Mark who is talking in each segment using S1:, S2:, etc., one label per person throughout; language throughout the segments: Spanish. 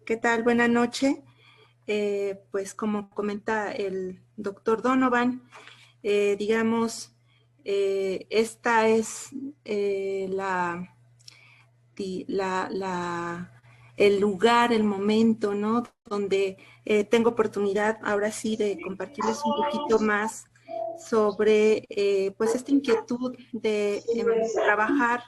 S1: ¿Qué tal? Buenas noches. Pues como comenta el doctor Donovan, digamos, esta es el lugar, el momento, ¿no? Donde tengo oportunidad ahora sí de compartirles un poquito más sobre pues esta inquietud de trabajar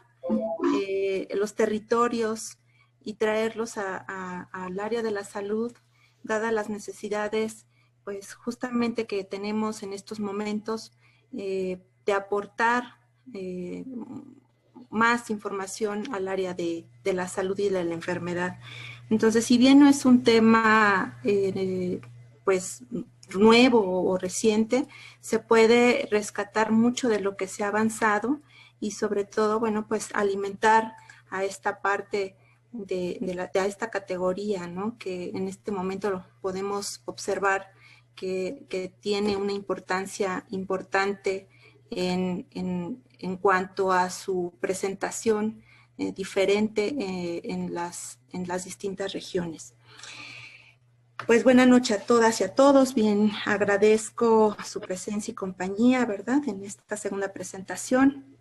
S1: los territorios y traerlos al área de la salud, dadas las necesidades, pues justamente que tenemos en estos momentos de aportar más información al área de la salud y de la enfermedad. Entonces, si bien no es un tema pues nuevo o reciente, se puede rescatar mucho de lo que se ha avanzado y sobre todo, bueno, pues alimentar a esta parte de esta categoría, ¿no? Que en este momento podemos observar que tiene una importancia importante en cuanto a su presentación diferente en las distintas regiones. Pues buenas noches a todas y a todos. Bien, agradezco su presencia y compañía, ¿verdad? En esta segunda presentación.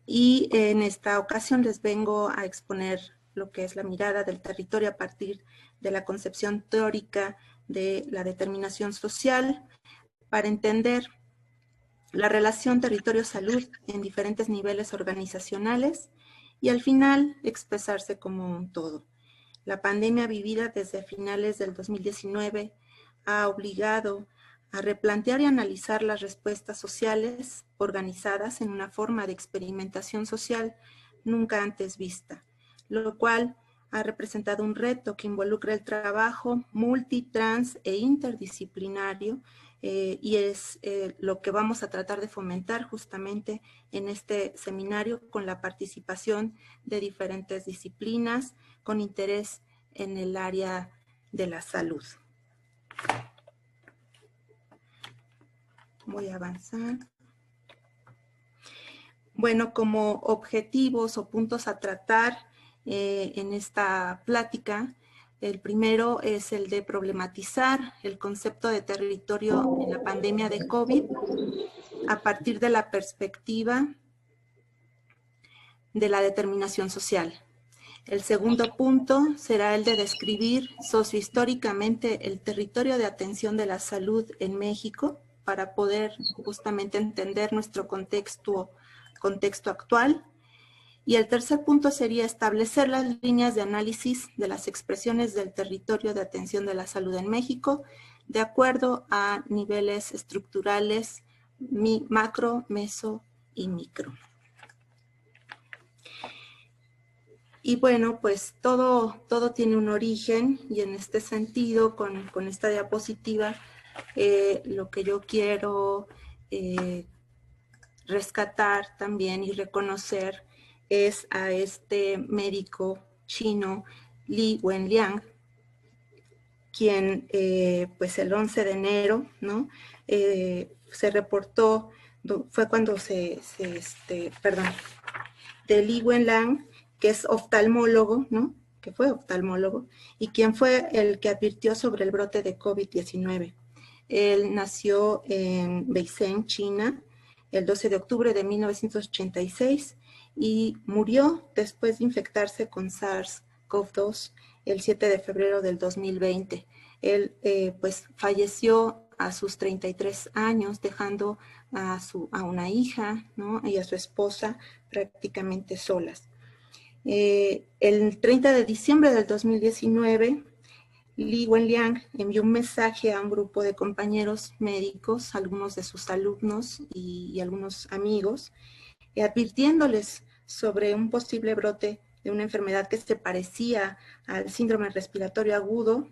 S1: Y en esta ocasión les vengo a exponer lo que es la mirada del territorio a partir de la concepción teórica de la determinación social para entender la relación territorio-salud en diferentes niveles organizacionales y al final expresarse como un todo. La pandemia vivida desde finales del 2019 ha obligado a replantear y analizar las respuestas sociales organizadas en una forma de experimentación social nunca antes vista, lo cual ha representado un reto que involucra el trabajo multi, trans e interdisciplinario y es lo que vamos a tratar de fomentar justamente en este seminario con la participación de diferentes disciplinas con interés en el área de la salud. Voy a avanzar. Bueno, como objetivos o puntos a tratar en esta plática, el primero es el de problematizar el concepto de territorio en la pandemia de COVID a partir de la perspectiva de la determinación social. El segundo punto será el de describir sociohistóricamente el territorio de atención de la salud en México para poder justamente entender nuestro contexto actual. Y el tercer punto sería establecer las líneas de análisis de las expresiones del territorio de atención de la salud en México de acuerdo a niveles estructurales macro, meso y micro. Y bueno, pues todo tiene un origen y en este sentido, con esta diapositiva, lo que yo quiero rescatar también y reconocer es a este médico chino, Li Wenliang, quien pues el 11 de enero, ¿no? Se reportó, fue cuando de Li Wenliang, que es oftalmólogo, ¿no? Que fue oftalmólogo, y quien fue el que advirtió sobre el brote de COVID-19. Él nació en Beijing, China, el 12 de octubre de 1986 y murió después de infectarse con SARS-CoV-2 el 7 de febrero del 2020. Él pues falleció a sus 33 años, dejando a una hija, ¿no? Y a su esposa prácticamente solas. El 30 de diciembre del 2019, Li Wenliang envió un mensaje a un grupo de compañeros médicos, algunos de sus alumnos y algunos amigos, advirtiéndoles sobre un posible brote de una enfermedad que se parecía al síndrome respiratorio agudo,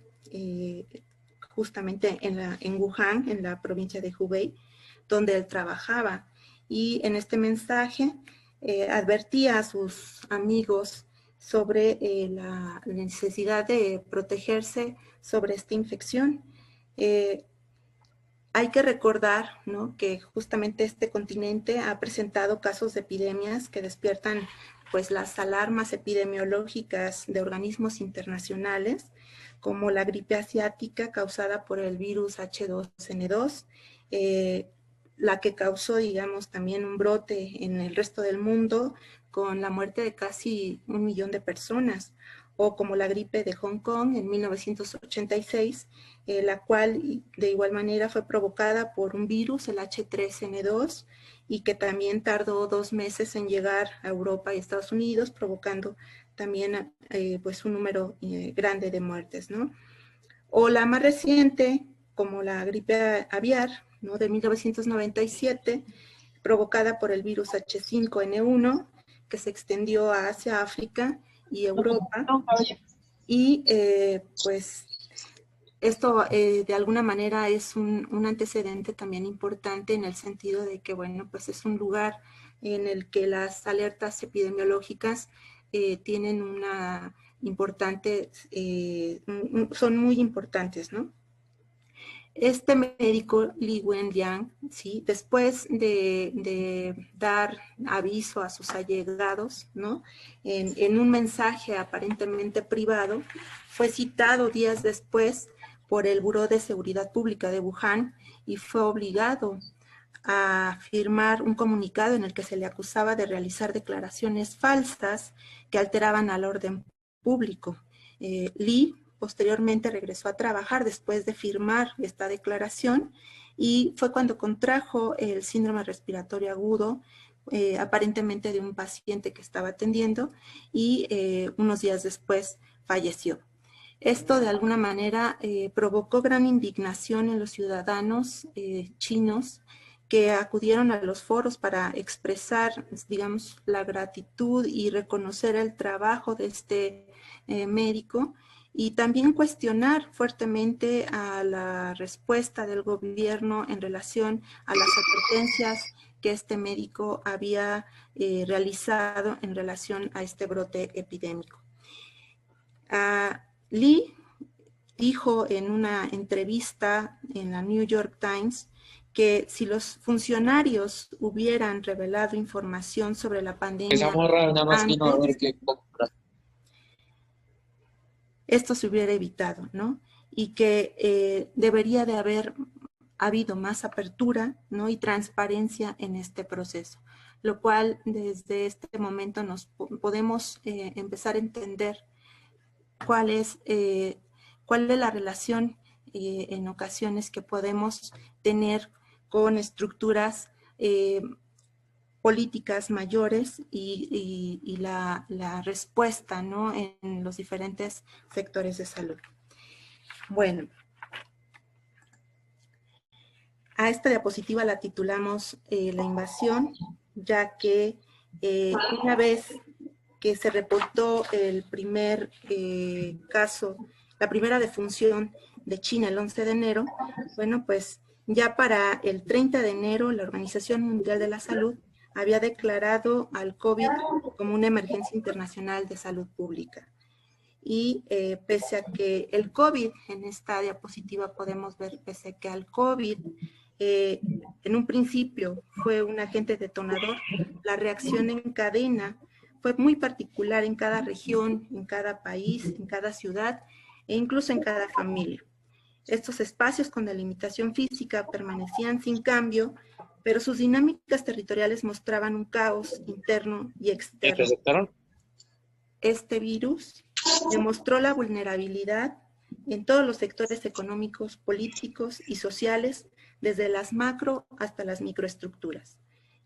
S1: justamente en Wuhan, en la provincia de Hubei, donde él trabajaba. Y en este mensaje advertía a sus amigos sobre la necesidad de protegerse sobre esta infección. Hay que recordar, ¿no?, que justamente este continente ha presentado casos de epidemias que despiertan pues las alarmas epidemiológicas de organismos internacionales, como la gripe asiática causada por el virus H2N2, la que causó, digamos, también un brote en el resto del mundo con la muerte de casi 1 millón de personas, o como la gripe de Hong Kong en 1986, la cual de igual manera fue provocada por un virus, el H3N2, y que también tardó 2 meses en llegar a Europa y Estados Unidos, provocando también pues un número grande de muertes, ¿no? O la más reciente, como la gripe aviar, ¿no? De 1997, provocada por el virus H5N1, que se extendió a Asia, África y Europa. Y pues esto de alguna manera es un antecedente también importante en el sentido de que, bueno, pues es un lugar en el que las alertas epidemiológicas tienen una importante, son muy importantes, ¿no? Este médico, Li Wenliang, ¿sí? Después de dar aviso a sus allegados, ¿no? En un mensaje aparentemente privado, fue citado días después por el Buró de Seguridad Pública de Wuhan y fue obligado a firmar un comunicado en el que se le acusaba de realizar declaraciones falsas que alteraban al orden público. Li posteriormente regresó a trabajar después de firmar esta declaración y fue cuando contrajo el síndrome respiratorio agudo, aparentemente de un paciente que estaba atendiendo, y unos días después falleció. Esto de alguna manera provocó gran indignación en los ciudadanos chinos que acudieron a los foros para expresar, digamos, la gratitud y reconocer el trabajo de este médico, y también cuestionar fuertemente a la respuesta del gobierno en relación a las advertencias que este médico había realizado en relación a este brote epidémico. Li dijo en una entrevista en la New York Times que si los funcionarios hubieran revelado información sobre la pandemia antes, esto se hubiera evitado, ¿no? Y que debería de haber habido más apertura, ¿no? Y transparencia en este proceso, lo cual desde este momento nos podemos empezar a entender cuál es la relación en ocasiones que podemos tener con estructuras políticas mayores y la respuesta, ¿no? En los diferentes sectores de salud. Bueno, a esta diapositiva la titulamos La invasión, ya que una vez que se reportó el primer caso, la primera defunción de China el 11 de enero, bueno, pues ya para el 30 de enero la Organización Mundial de la Salud había declarado al COVID como una emergencia internacional de salud pública. Y pese a que el COVID, en esta diapositiva podemos ver, pese a que al COVID en un principio fue un agente detonador, la reacción en cadena fue muy particular en cada región, en cada país, en cada ciudad e incluso en cada familia. Estos espacios con delimitación física permanecían sin cambio, pero sus dinámicas territoriales mostraban un caos interno y externo. Este virus demostró la vulnerabilidad en todos los sectores económicos, políticos y sociales, desde las macro hasta las microestructuras.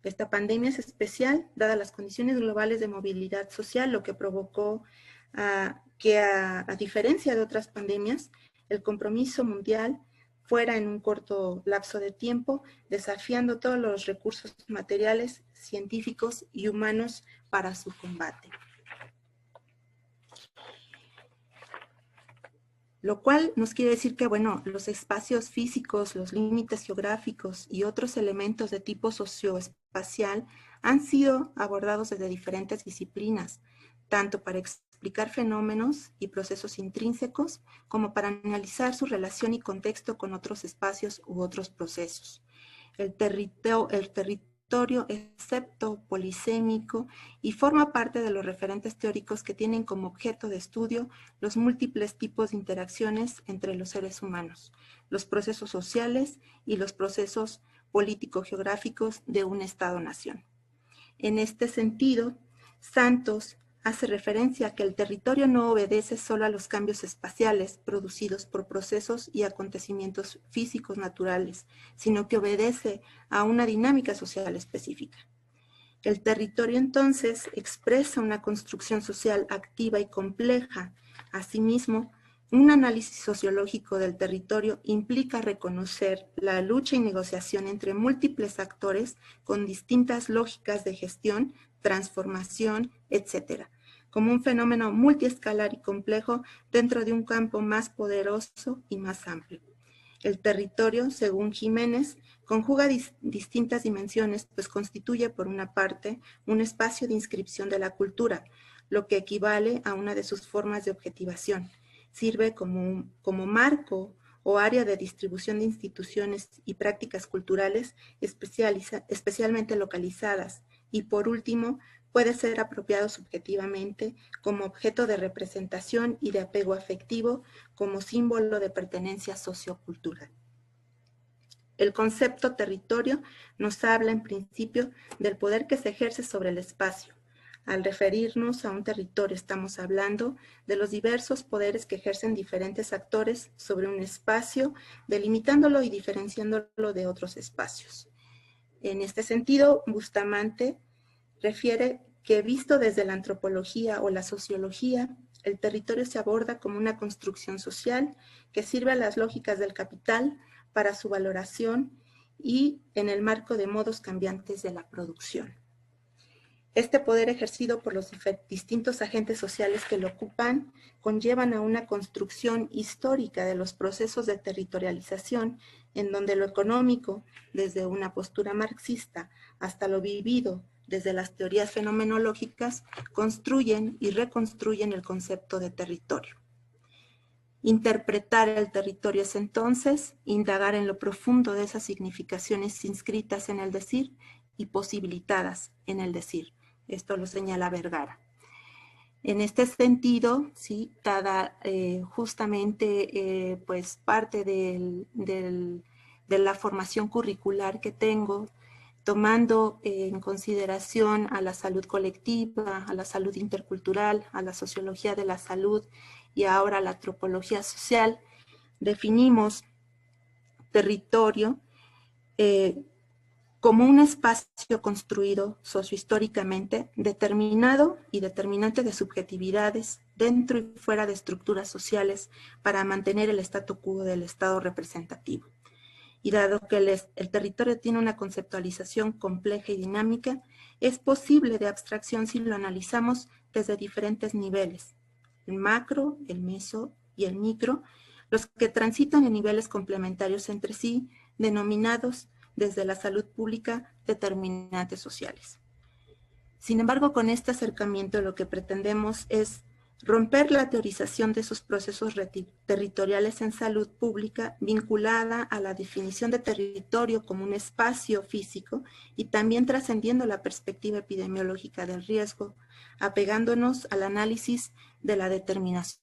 S1: Esta pandemia es especial, dadas las condiciones globales de movilidad social, lo que provocó que a diferencia de otras pandemias, el compromiso mundial fuera en un corto lapso de tiempo, desafiando todos los recursos materiales, científicos y humanos para su combate. Lo cual nos quiere decir que, bueno, los espacios físicos, los límites geográficos y otros elementos de tipo socioespacial han sido abordados desde diferentes disciplinas, tanto para explicar fenómenos y procesos intrínsecos, como para analizar su relación y contexto con otros espacios u otros procesos. El territorio territorio es septo-polisémico y forma parte de los referentes teóricos que tienen como objeto de estudio los múltiples tipos de interacciones entre los seres humanos, los procesos sociales y los procesos político-geográficos de un Estado-nación. En este sentido, Santos hace referencia a que el territorio no obedece solo a los cambios espaciales producidos por procesos y acontecimientos físicos naturales, sino que obedece a una dinámica social específica. El territorio entonces expresa una construcción social activa y compleja. Asimismo, un análisis sociológico del territorio implica reconocer la lucha y negociación entre múltiples actores con distintas lógicas de gestión, transformación, etc., como un fenómeno multiescalar y complejo dentro de un campo más poderoso y más amplio. El territorio, según Jiménez, conjuga distintas dimensiones, pues constituye, por una parte, un espacio de inscripción de la cultura, lo que equivale a una de sus formas de objetivación. Sirve como marco o área de distribución de instituciones y prácticas culturales especialmente localizadas. Y por último, puede ser apropiado subjetivamente como objeto de representación y de apego afectivo, como símbolo de pertenencia sociocultural. El concepto territorio nos habla en principio del poder que se ejerce sobre el espacio. Al referirnos a un territorio estamos hablando de los diversos poderes que ejercen diferentes actores sobre un espacio, delimitándolo y diferenciándolo de otros espacios. En este sentido, Bustamante refiere que visto desde la antropología o la sociología, el territorio se aborda como una construcción social que sirve a las lógicas del capital para su valoración y en el marco de modos cambiantes de la producción. Este poder ejercido por los distintos agentes sociales que lo ocupan conllevan a una construcción histórica de los procesos de territorialización, en donde lo económico, desde una postura marxista hasta lo vivido desde las teorías fenomenológicas, construyen y reconstruyen el concepto de territorio. Interpretar el territorio es entonces indagar en lo profundo de esas significaciones inscritas en el decir y posibilitadas en el decir. Esto lo señala Vergara. En este sentido, ¿sí? Dada justamente pues parte de la formación curricular que tengo, tomando en consideración a la salud colectiva, a la salud intercultural, a la sociología de la salud y ahora a la antropología social, definimos territorio como un espacio construido sociohistóricamente, determinado y determinante de subjetividades dentro y fuera de estructuras sociales para mantener el statu quo del Estado representativo. Y dado que el territorio tiene una conceptualización compleja y dinámica, es posible de abstracción si lo analizamos desde diferentes niveles, el macro, el meso y el micro, los que transitan en niveles complementarios entre sí, denominados desde la salud pública determinantes sociales. Sin embargo, con este acercamiento lo que pretendemos es romper la teorización de esos procesos territoriales en salud pública vinculada a la definición de territorio como un espacio físico y también trascendiendo la perspectiva epidemiológica del riesgo, apegándonos al análisis de la determinación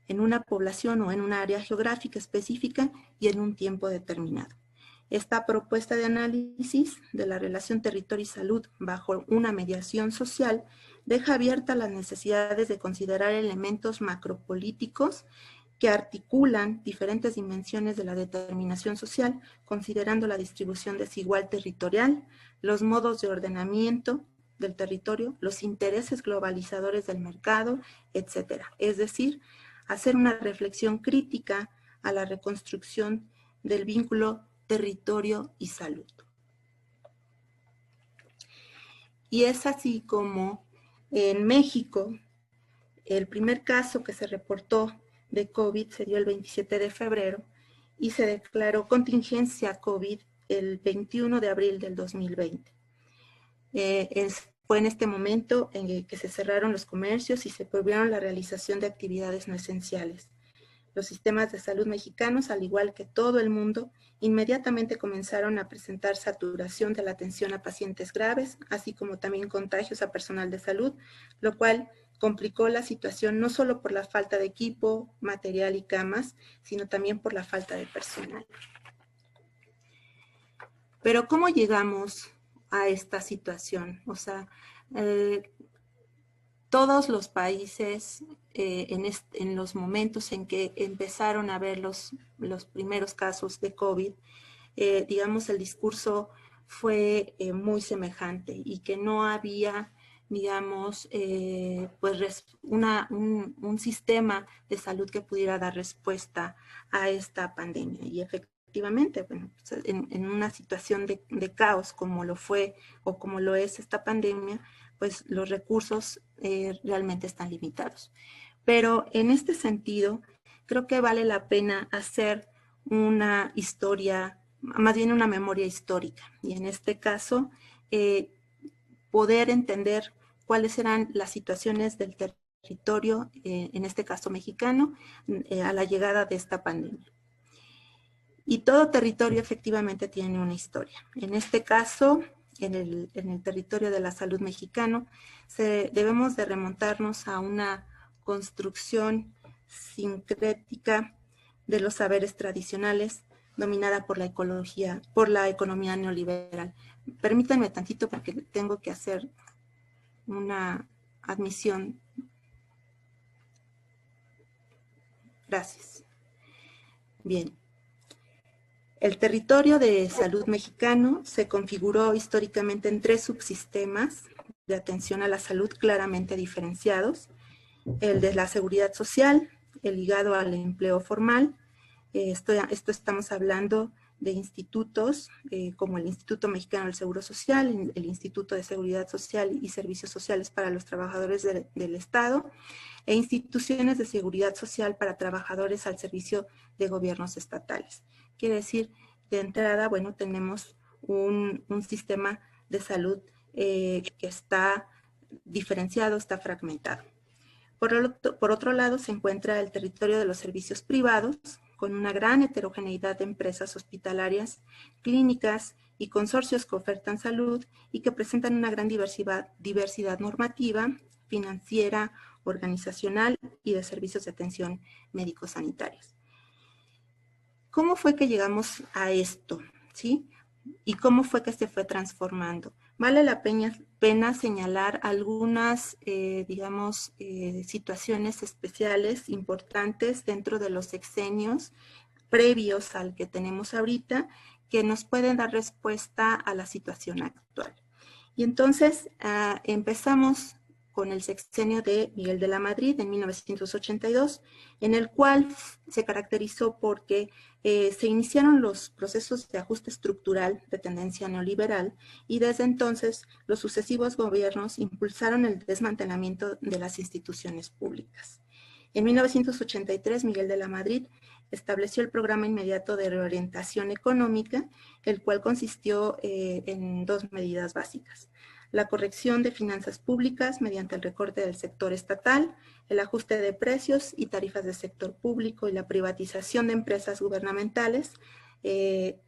S1: en una población o en una área geográfica específica y en un tiempo determinado. Esta propuesta de análisis de la relación territorio y salud bajo una mediación social deja abiertas las necesidades de considerar elementos macropolíticos que articulan diferentes dimensiones de la determinación social, considerando la distribución desigual territorial, los modos de ordenamiento del territorio, los intereses globalizadores del mercado, etc. Es decir, hacer una reflexión crítica a la reconstrucción del vínculo territorio y salud. Y es así como en México, el primer caso que se reportó de COVID se dio el 27 de febrero y se declaró contingencia COVID el 21 de abril del 2020. Fue en este momento en que se cerraron los comercios y se prohibieron la realización de actividades no esenciales. Los sistemas de salud mexicanos, al igual que todo el mundo, inmediatamente comenzaron a presentar saturación de la atención a pacientes graves, así como también contagios a personal de salud, lo cual complicó la situación no solo por la falta de equipo, material y camas, sino también por la falta de personal. Pero ¿cómo llegamos a esta situación? O sea, todos los países en los momentos en que empezaron a ver los primeros casos de COVID, digamos, el discurso fue muy semejante y que no había, digamos, pues un sistema de salud que pudiera dar respuesta a esta pandemia. Y efectivamente, bueno, pues en una situación de caos como lo fue o como lo es esta pandemia, pues los recursos realmente están limitados. Pero en este sentido, creo que vale la pena hacer una historia, más bien una memoria histórica. Y en este caso, poder entender cuáles eran las situaciones del territorio, en este caso mexicano, a la llegada de esta pandemia. Y todo territorio efectivamente tiene una historia. En este caso, en el territorio de la salud mexicano, debemos de remontarnos a una construcción sincrética de los saberes tradicionales dominada por la economía neoliberal. Permítanme tantito porque tengo que hacer una admisión. Gracias. Bien. El territorio de salud mexicano se configuró históricamente en 3 subsistemas de atención a la salud claramente diferenciados: el de la seguridad social, el ligado al empleo formal. Esto estamos hablando de institutos como el Instituto Mexicano del Seguro Social, el Instituto de Seguridad Social y Servicios Sociales para los Trabajadores del Estado, e instituciones de seguridad social para trabajadores al servicio de gobiernos estatales. Quiere decir, de entrada, bueno, tenemos un sistema de salud que está diferenciado, está fragmentado. Por otro lado, se encuentra el territorio de los servicios privados, con una gran heterogeneidad de empresas hospitalarias, clínicas y consorcios que ofertan salud y que presentan una gran diversidad normativa, financiera, organizacional y de servicios de atención médico-sanitarios. ¿Cómo fue que llegamos a esto? ¿Sí? ¿Y cómo fue que se fue transformando? Vale la pena señalar algunas, digamos, situaciones especiales importantes dentro de los sexenios previos al que tenemos ahorita, que nos pueden dar respuesta a la situación actual. Y entonces empezamos con el sexenio de Miguel de la Madrid en 1982, en el cual se caracterizó porque se iniciaron los procesos de ajuste estructural de tendencia neoliberal y desde entonces los sucesivos gobiernos impulsaron el desmantelamiento de las instituciones públicas. En 1983, Miguel de la Madrid estableció el programa inmediato de reorientación económica, el cual consistió en 2 medidas básicas: la corrección de finanzas públicas mediante el recorte del sector estatal, el ajuste de precios y tarifas del sector público y la privatización de empresas gubernamentales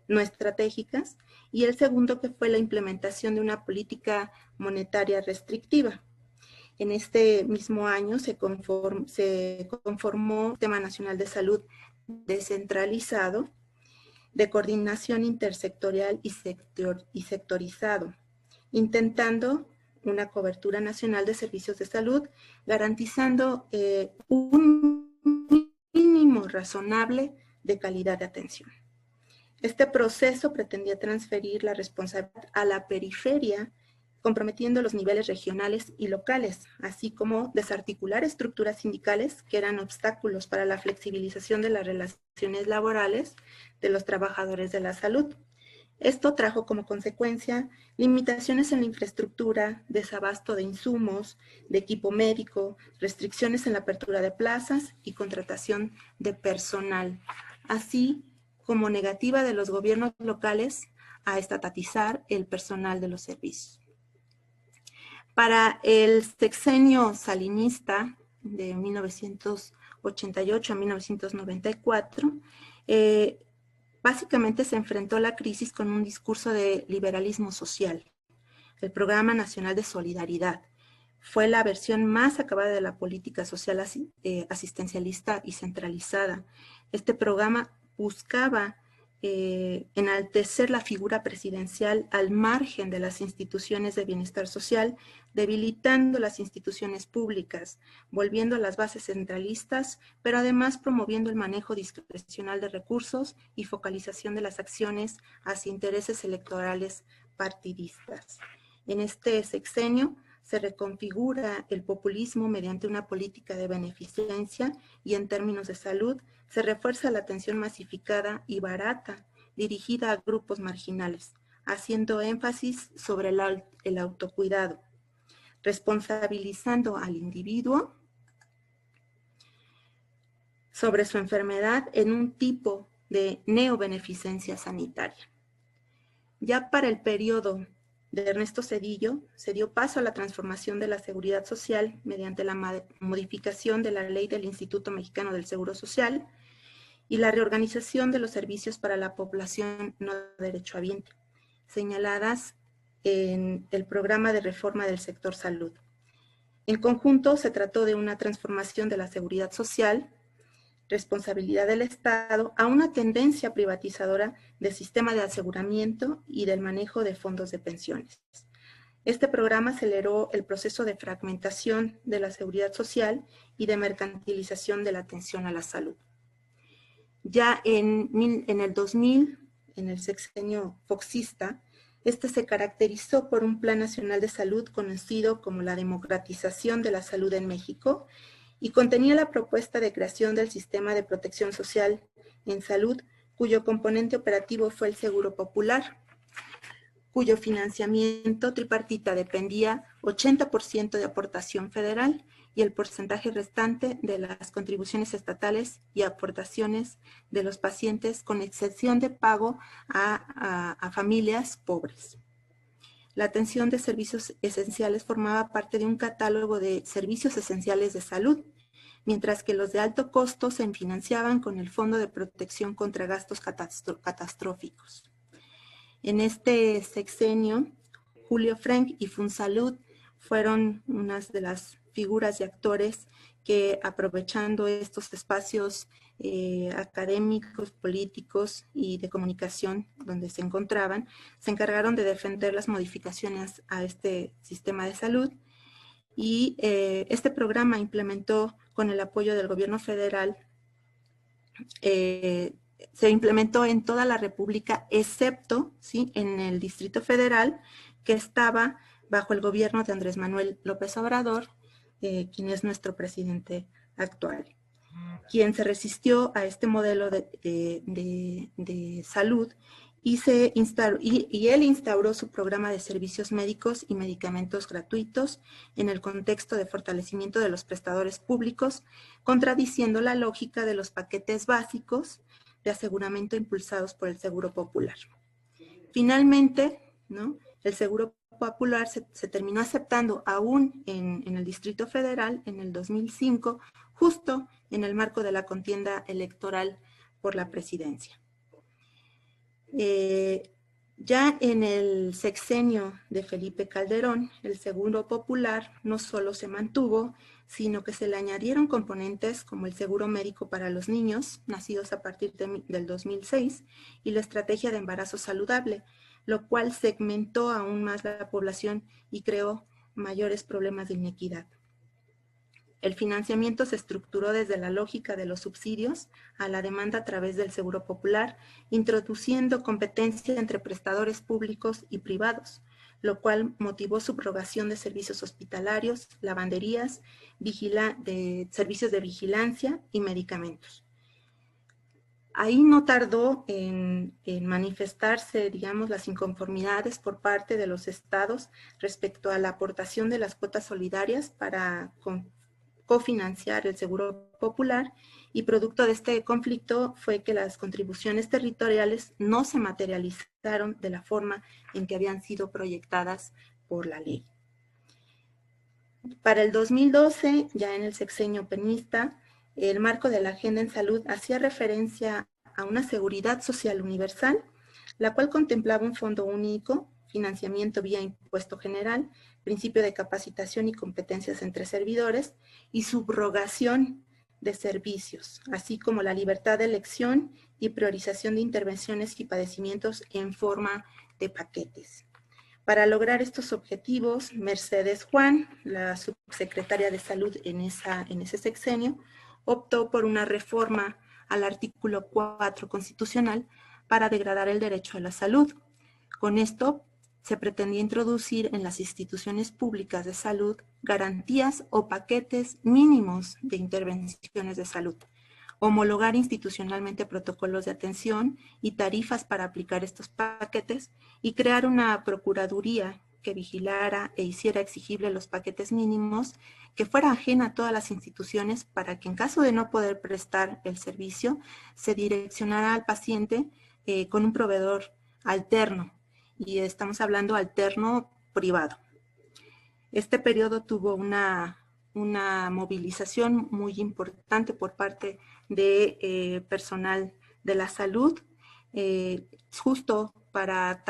S1: no estratégicas, y el segundo, que fue la implementación de una política monetaria restrictiva. En este mismo año se conformó el Sistema Nacional de Salud descentralizado, de coordinación intersectorial y sectorizado, intentando una cobertura nacional de servicios de salud, garantizando un mínimo razonable de calidad de atención. Este proceso pretendía transferir la responsabilidad a la periferia, comprometiendo los niveles regionales y locales, así como desarticular estructuras sindicales que eran obstáculos para la flexibilización de las relaciones laborales de los trabajadores de la salud. Esto trajo como consecuencia limitaciones en la infraestructura, desabasto de insumos, de equipo médico, restricciones en la apertura de plazas y contratación de personal, así como negativa de los gobiernos locales a estatizar el personal de los servicios. Para el sexenio salinista, de 1988 a 1994, básicamente se enfrentó la crisis con un discurso de liberalismo social. El Programa Nacional de Solidaridad fue la versión más acabada de la política social asistencialista y centralizada. Este programa buscaba enaltecer la figura presidencial al margen de las instituciones de bienestar social, debilitando las instituciones públicas, volviendo a las bases centralistas, pero además promoviendo el manejo discrecional de recursos y focalización de las acciones hacia intereses electorales partidistas. En este sexenio se reconfigura el populismo mediante una política de beneficencia y en términos de salud se refuerza la atención masificada y barata dirigida a grupos marginales, haciendo énfasis sobre el autocuidado, responsabilizando al individuo sobre su enfermedad en un tipo de neobeneficencia sanitaria. Ya para el periodo de Ernesto Zedillo, se dio paso a la transformación de la seguridad social mediante la modificación de la ley del Instituto Mexicano del Seguro Social y la reorganización de los servicios para la población no derechohabiente, señaladas en el programa de reforma del sector salud. En conjunto, se trató de una transformación de la seguridad social, responsabilidad del Estado, a una tendencia privatizadora del sistema de aseguramiento y del manejo de fondos de pensiones. Este programa aceleró el proceso de fragmentación de la seguridad social y de mercantilización de la atención a la salud. Ya en el 2000, en el sexenio foxista, este se caracterizó por un Plan Nacional de Salud conocido como la democratización de la salud en México y contenía la propuesta de creación del sistema de protección social en salud, cuyo componente operativo fue el Seguro Popular, cuyo financiamiento tripartita dependía 80% de aportación federal y el porcentaje restante de las contribuciones estatales y aportaciones de los pacientes, con excepción de pago a familias pobres. La atención de servicios esenciales formaba parte de un catálogo de servicios esenciales de salud, mientras que los de alto costo se financiaban con el Fondo de Protección contra Gastos Catastróficos. En este sexenio, Julio Frenk y Funsalud fueron unas de las figuras y actores que, aprovechando estos espacios académicos, políticos y de comunicación donde se encontraban, se encargaron de defender las modificaciones a este sistema de salud. Y este programa implementó con el apoyo del gobierno federal, se implementó en toda la República, excepto, ¿sí?, en el Distrito Federal, que estaba bajo el gobierno de Andrés Manuel López Obrador, quien es nuestro presidente actual, quien se resistió a este modelo de salud y él instauró su programa de servicios médicos y medicamentos gratuitos en el contexto de fortalecimiento de los prestadores públicos, contradiciendo la lógica de los paquetes básicos de aseguramiento impulsados por el Seguro Popular. Finalmente, ¿no?, el Seguro Popular se terminó aceptando aún en el Distrito Federal en el 2005, justo en el marco de la contienda electoral por la presidencia. Ya en el sexenio de Felipe Calderón, el Seguro Popular no solo se mantuvo, sino que se le añadieron componentes como el seguro médico para los niños, nacidos a partir del 2006, y la estrategia de embarazo saludable, lo cual segmentó aún más la población y creó mayores problemas de inequidad. El financiamiento se estructuró desde la lógica de los subsidios a la demanda a través del Seguro Popular, introduciendo competencia entre prestadores públicos y privados, lo cual motivó subrogación de servicios hospitalarios, lavanderías, servicios de vigilancia y medicamentos. Ahí no tardó en manifestarse, digamos, las inconformidades por parte de los estados respecto a la aportación de las cuotas solidarias para cofinanciar el Seguro Popular, y producto de este conflicto fue que las contribuciones territoriales no se materializaron de la forma en que habían sido proyectadas por la ley. Para el 2012, ya en el sexenio penista, el marco de la Agenda en Salud hacía referencia a una seguridad social universal, la cual contemplaba un fondo único, financiamiento vía impuesto general, principio de capacitación y competencias entre servidores y subrogación de servicios, así como la libertad de elección y priorización de intervenciones y padecimientos en forma de paquetes. Para lograr estos objetivos, Mercedes Juan, la subsecretaria de Salud en ese sexenio, optó por una reforma al artículo 4 constitucional para degradar el derecho a la salud. Con esto se pretendía introducir en las instituciones públicas de salud garantías o paquetes mínimos de intervenciones de salud, homologar institucionalmente protocolos de atención y tarifas para aplicar estos paquetes y crear una procuraduría que vigilara e hiciera exigible los paquetes mínimos, que fuera ajena a todas las instituciones para que en caso de no poder prestar el servicio, se direccionara al paciente con un proveedor alterno, y estamos hablando alterno privado. Este periodo tuvo una movilización muy importante por parte de personal de la salud, justo para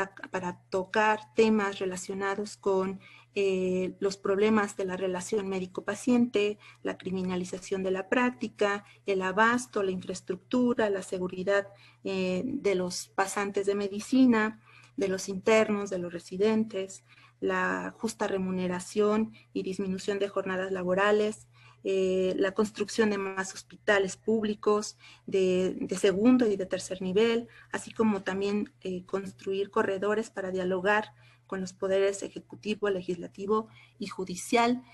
S1: tocar temas relacionados con los problemas de la relación médico-paciente, la criminalización de la práctica, el abasto, la infraestructura, la seguridad de los pasantes de medicina, de los internos, de los residentes, la justa remuneración y disminución de jornadas laborales, la construcción de más hospitales públicos de segundo y de tercer nivel, así como también construir corredores para dialogar con los poderes ejecutivo, legislativo y judicial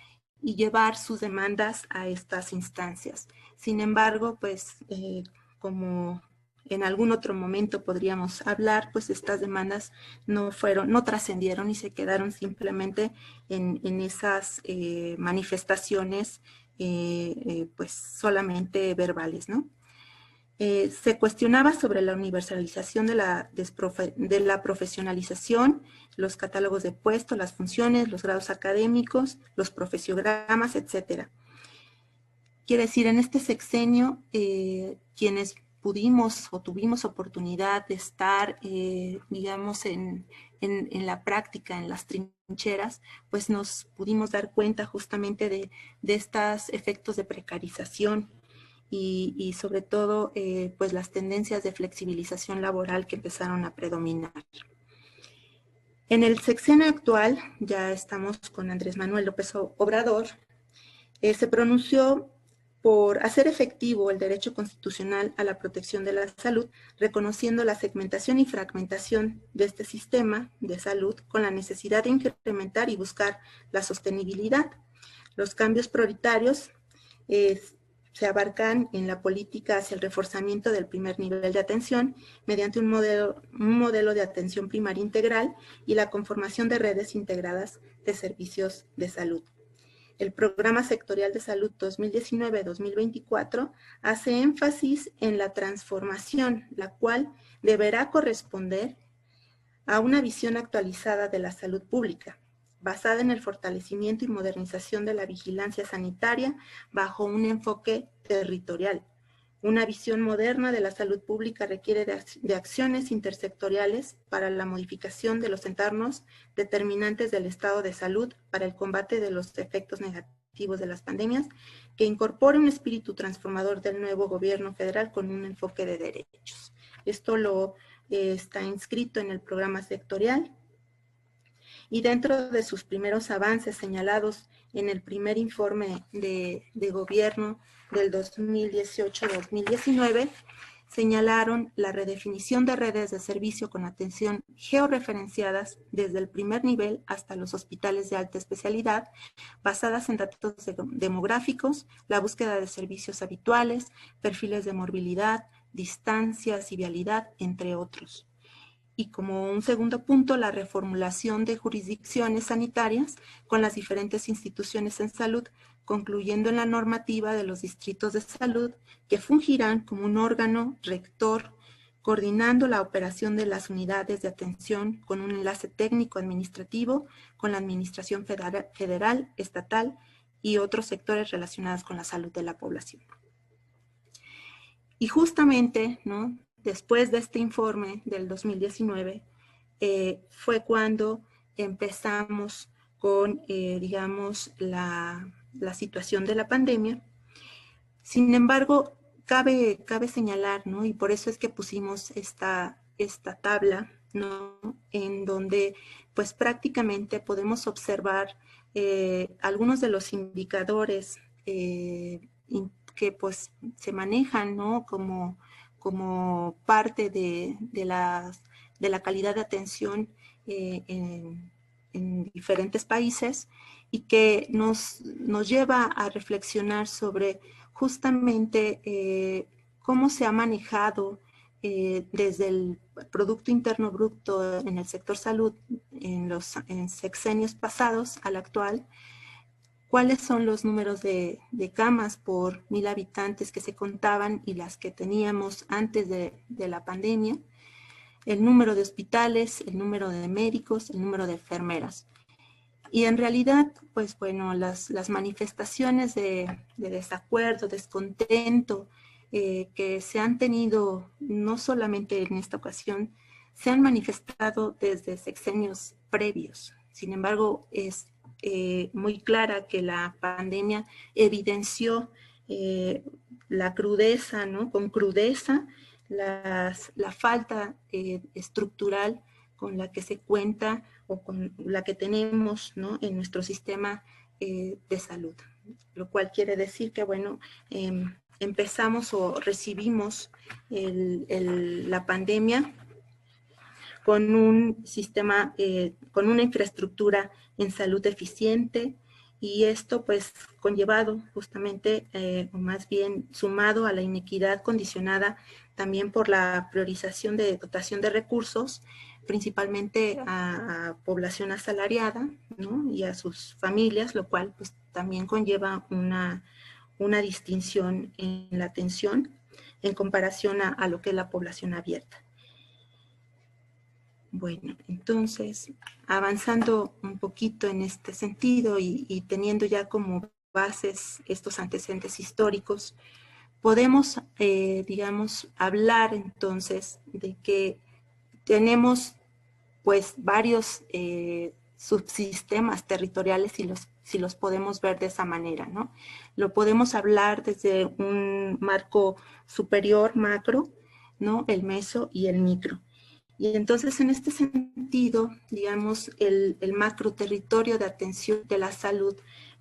S1: y llevar sus demandas a estas instancias. Sin embargo, pues como en algún otro momento podríamos hablar, pues estas demandas no trascendieron y se quedaron simplemente en esas manifestaciones pues solamente verbales, ¿no? Se cuestionaba sobre la universalización de la profesionalización, los catálogos de puestos, las funciones, los grados académicos, los profesiogramas, etcétera. Quiere decir, en este sexenio, quienes pudimos o tuvimos oportunidad de estar, digamos, en la práctica, en las trincheras, pues nos pudimos dar cuenta justamente de estos efectos de precarización y sobre todo, pues las tendencias de flexibilización laboral que empezaron a predominar. En el sexenio actual, ya estamos con Andrés Manuel López Obrador, se pronunció por hacer efectivo el derecho constitucional a la protección de la salud, reconociendo la segmentación y fragmentación de este sistema de salud con la necesidad de incrementar y buscar la sostenibilidad. Los cambios prioritarios se abarcan en la política hacia el reforzamiento del primer nivel de atención mediante un modelo de atención primaria integral y la conformación de redes integradas de servicios de salud. El Programa Sectorial de Salud 2019-2024 hace énfasis en la transformación, la cual deberá corresponder a una visión actualizada de la salud pública, basada en el fortalecimiento y modernización de la vigilancia sanitaria bajo un enfoque territorial. Una visión moderna de la salud pública requiere de acciones intersectoriales para la modificación de los entornos determinantes del estado de salud para el combate de los efectos negativos de las pandemias, que incorpore un espíritu transformador del nuevo gobierno federal con un enfoque de derechos. Esto está inscrito en el programa sectorial. Y dentro de sus primeros avances señalados en el primer informe de gobierno del 2018-2019, señalaron la redefinición de redes de servicio con atención georreferenciadas desde el primer nivel hasta los hospitales de alta especialidad, basadas en datos demográficos, la búsqueda de servicios habituales, perfiles de morbilidad, distancias y vialidad, entre otros. Y como un segundo punto, la reformulación de jurisdicciones sanitarias con las diferentes instituciones en salud, concluyendo en la normativa de los distritos de salud que fungirán como un órgano rector, coordinando la operación de las unidades de atención con un enlace técnico administrativo con la administración federal, estatal y otros sectores relacionados con la salud de la población. Y justamente, ¿no?, después de este informe del 2019, fue cuando empezamos con, digamos, la situación de la pandemia. Sin embargo, cabe señalar, ¿no?, y por eso es que pusimos esta tabla, ¿no?, en donde pues prácticamente podemos observar algunos de los indicadores que pues se manejan, ¿no?, como parte de la calidad de atención en diferentes países, y que nos lleva a reflexionar sobre justamente cómo se ha manejado desde el Producto Interno Bruto en el sector salud en sexenios pasados al actual, cuáles son los números de camas por 1000 habitantes que se contaban y las que teníamos antes de la pandemia, el número de hospitales, el número de médicos, el número de enfermeras. Y en realidad, pues bueno, las manifestaciones de desacuerdo, descontento que se han tenido, no solamente en esta ocasión, se han manifestado desde sexenios previos. Sin embargo, es muy clara que la pandemia evidenció la crudeza, ¿no?, con crudeza, la falta estructural con la que se cuenta o con la que tenemos, ¿no?, en nuestro sistema de salud. Lo cual quiere decir que, bueno, empezamos o recibimos la pandemia con un sistema, con una infraestructura en salud eficiente, y esto pues conllevado justamente, o más bien sumado a la inequidad condicionada también por la priorización de dotación de recursos, principalmente a población asalariada, ¿no?, y a sus familias, lo cual pues también conlleva una distinción en la atención en comparación a lo que es la población abierta. Bueno, entonces, avanzando un poquito en este sentido y teniendo ya como bases estos antecedentes históricos, podemos, digamos, hablar entonces de que tenemos pues varios subsistemas territoriales, si los podemos ver de esa manera, ¿no? Lo podemos hablar desde un marco superior, macro, ¿no?, el meso y el micro. Y entonces, en este sentido, digamos, el macro territorio de atención de la salud,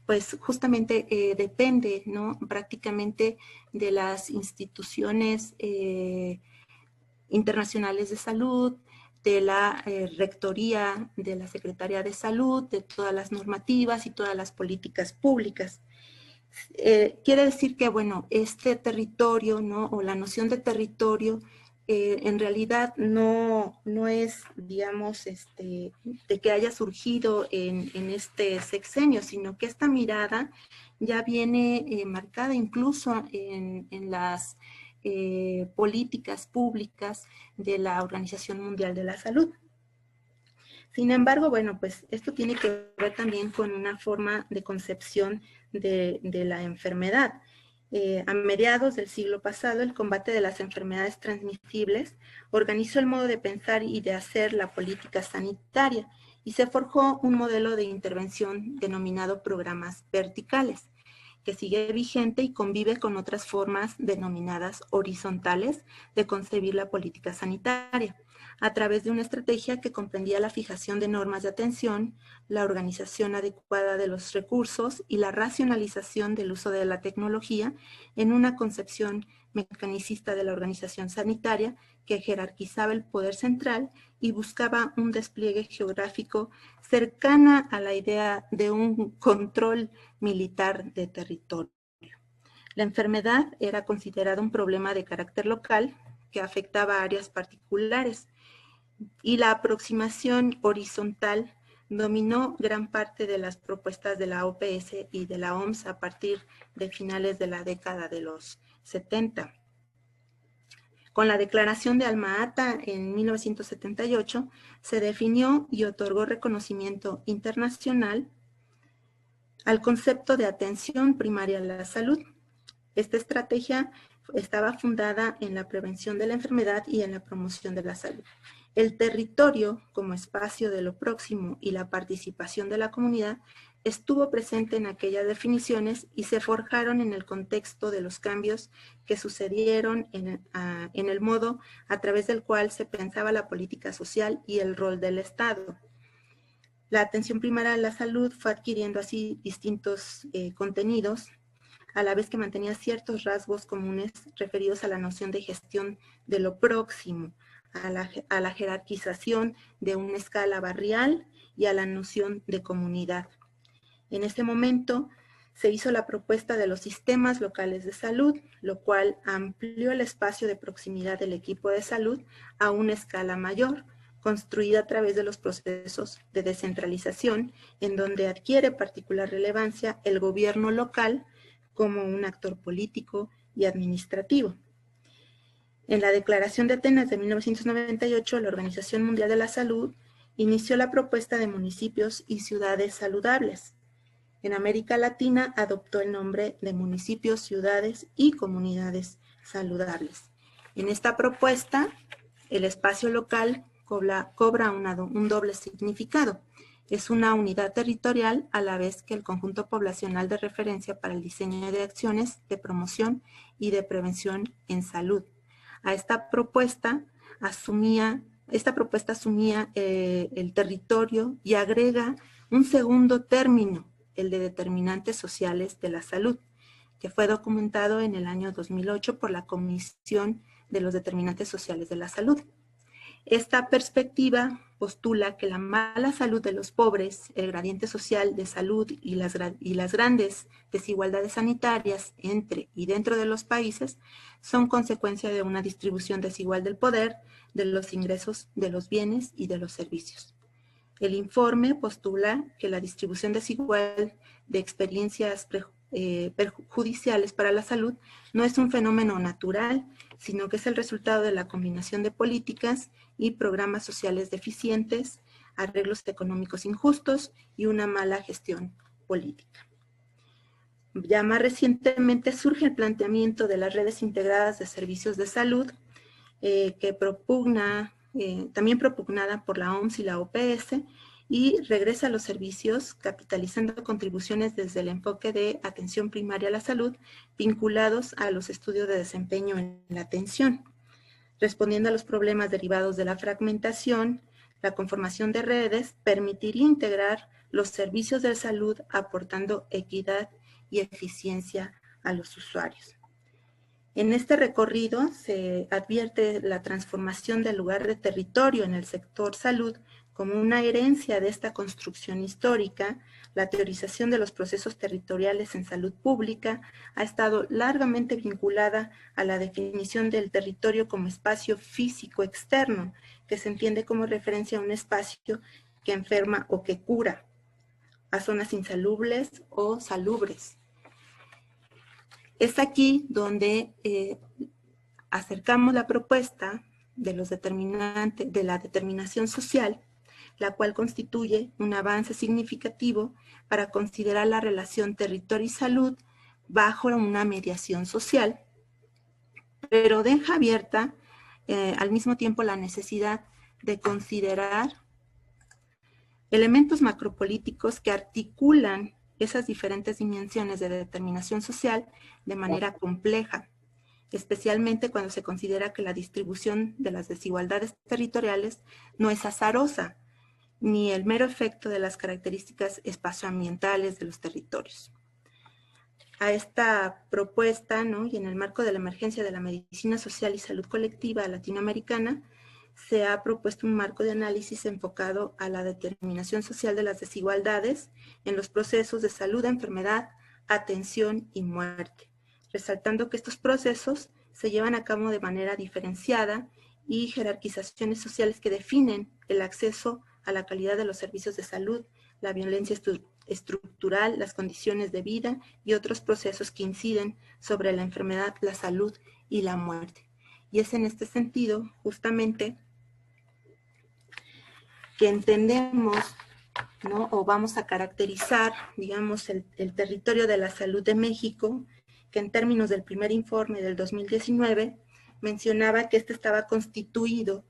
S1: pues justamente depende, ¿no?, prácticamente de las instituciones internacionales de salud, de la rectoría de la Secretaría de Salud, de todas las normativas y todas las políticas públicas. Quiere decir que, bueno, este territorio, ¿no?, o la noción de territorio, en realidad no es, digamos, de que haya surgido en este sexenio, sino que esta mirada ya viene marcada incluso en las políticas públicas de la Organización Mundial de la Salud. Sin embargo, bueno, pues esto tiene que ver también con una forma de concepción de la enfermedad. A mediados del siglo pasado, el combate de las enfermedades transmisibles organizó el modo de pensar y de hacer la política sanitaria, y se forjó un modelo de intervención denominado programas verticales, que sigue vigente y convive con otras formas denominadas horizontales de concebir la política sanitaria, a través de una estrategia que comprendía la fijación de normas de atención, la organización adecuada de los recursos y la racionalización del uso de la tecnología en una concepción mecanicista de la organización sanitaria que jerarquizaba el poder central y buscaba un despliegue geográfico cercana a la idea de un control militar de territorio. La enfermedad era considerada un problema de carácter local que afectaba a áreas particulares, y la aproximación horizontal dominó gran parte de las propuestas de la OPS y de la OMS a partir de finales de la década de los 70. Con la Declaración de Alma-Ata en 1978 se definió y otorgó reconocimiento internacional al concepto de atención primaria a la salud. Esta estrategia estaba fundada en la prevención de la enfermedad y en la promoción de la salud. El territorio como espacio de lo próximo y la participación de la comunidad estuvo presente en aquellas definiciones y se forjaron en el contexto de los cambios que sucedieron en el modo a través del cual se pensaba la política social y el rol del Estado. La atención primaria a la salud fue adquiriendo así distintos contenidos, a la vez que mantenía ciertos rasgos comunes referidos a la noción de gestión de lo próximo, a la jerarquización de una escala barrial y a la noción de comunidad. En este momento se hizo la propuesta de los sistemas locales de salud, lo cual amplió el espacio de proximidad del equipo de salud a una escala mayor, construida a través de los procesos de descentralización, en donde adquiere particular relevancia el gobierno local como un actor político y administrativo. En la Declaración de Atenas de 1998, la Organización Mundial de la Salud inició la propuesta de municipios y ciudades saludables. En América Latina adoptó el nombre de municipios, ciudades y comunidades saludables. En esta propuesta, el espacio local cobra un doble significado. Es una unidad territorial a la vez que el conjunto poblacional de referencia para el diseño de acciones de promoción y de prevención en salud. Esta propuesta asumía el territorio y agrega un segundo término, el de determinantes sociales de la salud, que fue documentado en el año 2008 por la Comisión de los Determinantes Sociales de la Salud. Esta perspectiva postula que la mala salud de los pobres, el gradiente social de salud y las grandes desigualdades sanitarias entre y dentro de los países son consecuencia de una distribución desigual del poder, de los ingresos, de los bienes y de los servicios. El informe postula que la distribución desigual de experiencias perjudiciales para la salud no es un fenómeno natural, sino que es el resultado de la combinación de políticas y programas sociales deficientes, arreglos económicos injustos y una mala gestión política. Ya más recientemente surge el planteamiento de las redes integradas de servicios de salud, también propugnada por la OMS y la OPS, y regresa a los servicios capitalizando contribuciones desde el enfoque de atención primaria a la salud vinculados a los estudios de desempeño en la atención. Respondiendo a los problemas derivados de la fragmentación, la conformación de redes permitiría integrar los servicios de salud aportando equidad y eficiencia a los usuarios. En este recorrido se advierte la transformación del lugar de territorio en el sector salud como una herencia de esta construcción histórica. La teorización de los procesos territoriales en salud pública ha estado largamente vinculada a la definición del territorio como espacio físico externo, que se entiende como referencia a un espacio que enferma o que cura, a zonas insalubres o salubres. Es aquí donde acercamos la propuesta de los determinantes de la determinación social, la cual constituye un avance significativo para considerar la relación territorio y salud bajo una mediación social, pero deja abierta al mismo tiempo la necesidad de considerar elementos macropolíticos que articulan esas diferentes dimensiones de determinación social de manera compleja, especialmente cuando se considera que la distribución de las desigualdades territoriales no es azarosa, ni el mero efecto de las características espacioambientales de los territorios. A esta propuesta, ¿no?, y en el marco de la emergencia de la medicina social y salud colectiva latinoamericana, se ha propuesto un marco de análisis enfocado a la determinación social de las desigualdades en los procesos de salud, enfermedad, atención y muerte, resaltando que estos procesos se llevan a cabo de manera diferenciada y jerarquizaciones sociales que definen el acceso a la calidad de los servicios de salud, la violencia estructural, las condiciones de vida y otros procesos que inciden sobre la enfermedad, la salud y la muerte. Y es en este sentido, justamente, que entendemos ¿no? O vamos a caracterizar, digamos, el territorio de la salud de México, que en términos del primer informe del 2019 mencionaba que este estaba constituido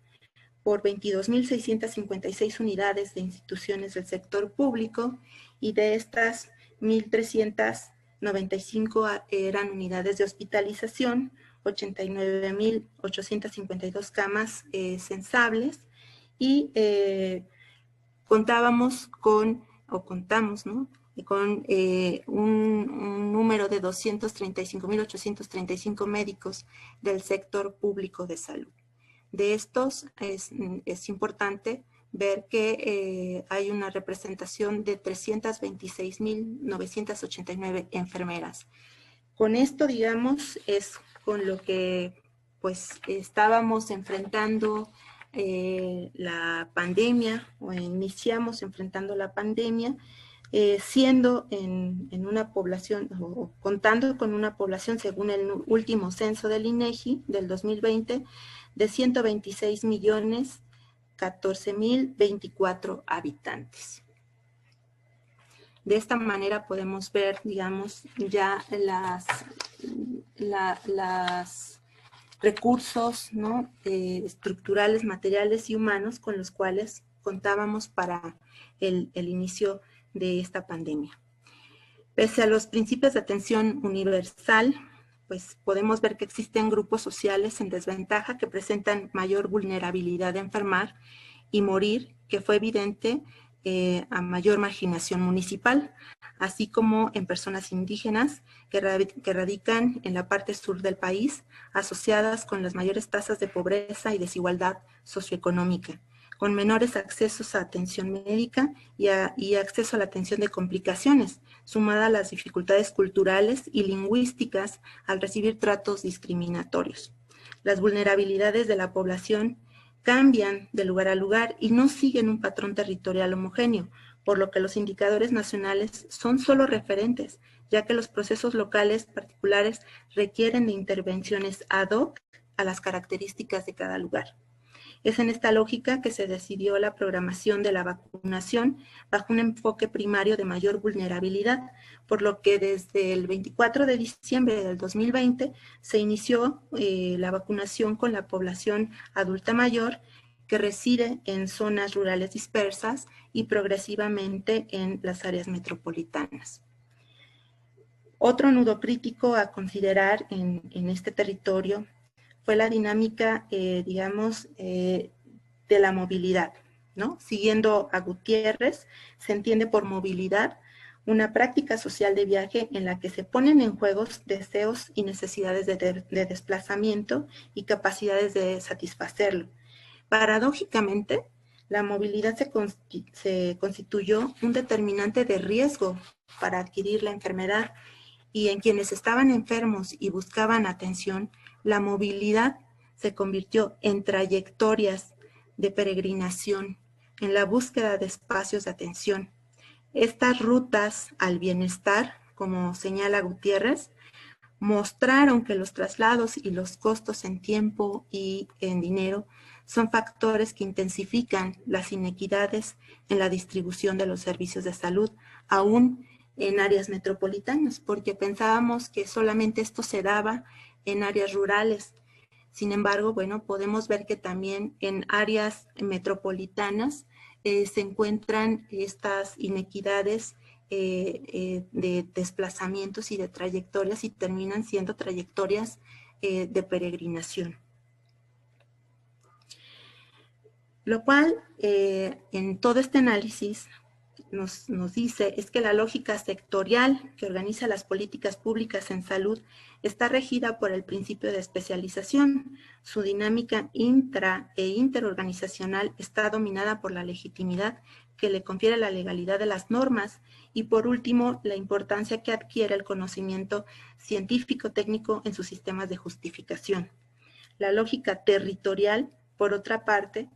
S1: por 22.656 unidades de instituciones del sector público, y de estas 1.395 eran unidades de hospitalización, 89.852 camas censables, y contamos, ¿no?, con un número de 235.835 médicos del sector público de salud. De estos es importante ver que hay una representación de 326.989 enfermeras. Con esto, digamos, es con lo que pues estábamos enfrentando la pandemia, o iniciamos enfrentando la pandemia, siendo en una población, o contando con una población, según el último censo del INEGI del 2020, de 126.014.024 habitantes. De esta manera podemos ver, digamos, ya las recursos, ¿no?, estructurales, materiales y humanos con los cuales contábamos para el inicio de esta pandemia. Pese a los principios de atención universal, pues podemos ver que existen grupos sociales en desventaja que presentan mayor vulnerabilidad de enfermar y morir, que fue evidente a mayor marginación municipal, así como en personas indígenas que radican en la parte sur del país, asociadas con las mayores tasas de pobreza y desigualdad socioeconómica, con menores accesos a atención médica y acceso a la atención de complicaciones, sumada a las dificultades culturales y lingüísticas al recibir tratos discriminatorios. Las vulnerabilidades de la población cambian de lugar a lugar y no siguen un patrón territorial homogéneo, por lo que los indicadores nacionales son solo referentes, ya que los procesos locales particulares requieren de intervenciones ad hoc a las características de cada lugar. Es en esta lógica que se decidió la programación de la vacunación bajo un enfoque primario de mayor vulnerabilidad, por lo que desde el 24 de diciembre del 2020 se inició la vacunación con la población adulta mayor que reside en zonas rurales dispersas y progresivamente en las áreas metropolitanas. Otro nudo crítico a considerar en este territorio fue la dinámica, de la movilidad, ¿no? Siguiendo a Gutiérrez, se entiende por movilidad una práctica social de viaje en la que se ponen en juego deseos y necesidades de desplazamiento y capacidades de satisfacerlo. Paradójicamente, la movilidad se constituyó un determinante de riesgo para adquirir la enfermedad, y en quienes estaban enfermos y buscaban atención, la movilidad se convirtió en trayectorias de peregrinación, en la búsqueda de espacios de atención. Estas rutas al bienestar, como señala Gutiérrez, mostraron que los traslados y los costos en tiempo y en dinero son factores que intensifican las inequidades en la distribución de los servicios de salud, aún en áreas metropolitanas, porque pensábamos que solamente esto se daba en áreas rurales. Sin embargo, bueno, podemos ver que también en áreas metropolitanas se encuentran estas inequidades de desplazamientos y de trayectorias, y terminan siendo trayectorias de peregrinación. Lo cual, en todo este análisis, nos dice es que la lógica sectorial que organiza las políticas públicas en salud está regida por el principio de especialización. Su dinámica intra e interorganizacional está dominada por la legitimidad que le confiere la legalidad de las normas, y por último, la importancia que adquiere el conocimiento científico-técnico en sus sistemas de justificación. La lógica territorial, por otra parte,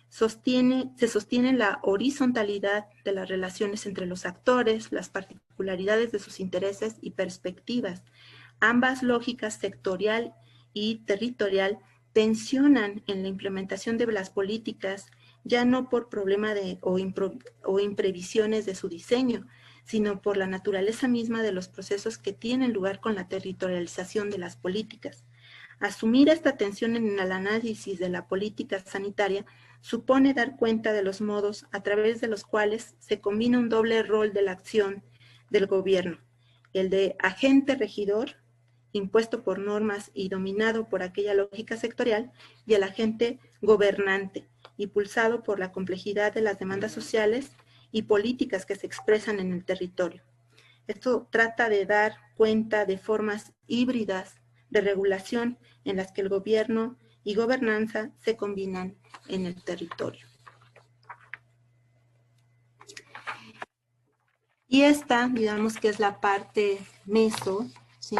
S1: se sostiene la horizontalidad de las relaciones entre los actores, las particularidades de sus intereses y perspectivas. Ambas lógicas, sectorial y territorial, tensionan en la implementación de las políticas ya no por problema o imprevisiones de su diseño, sino por la naturaleza misma de los procesos que tienen lugar con la territorialización de las políticas. Asumir esta tensión en el análisis de la política sanitaria supone dar cuenta de los modos a través de los cuales se combina un doble rol de la acción del gobierno, el de agente regidor, impuesto por normas y dominado por aquella lógica sectorial, y el agente gobernante, impulsado por la complejidad de las demandas sociales y políticas que se expresan en el territorio. Esto trata de dar cuenta de formas híbridas de regulación en las que el gobierno y gobernanza se combinan en el territorio. Y esta, digamos que es la parte meso, ¿sí?,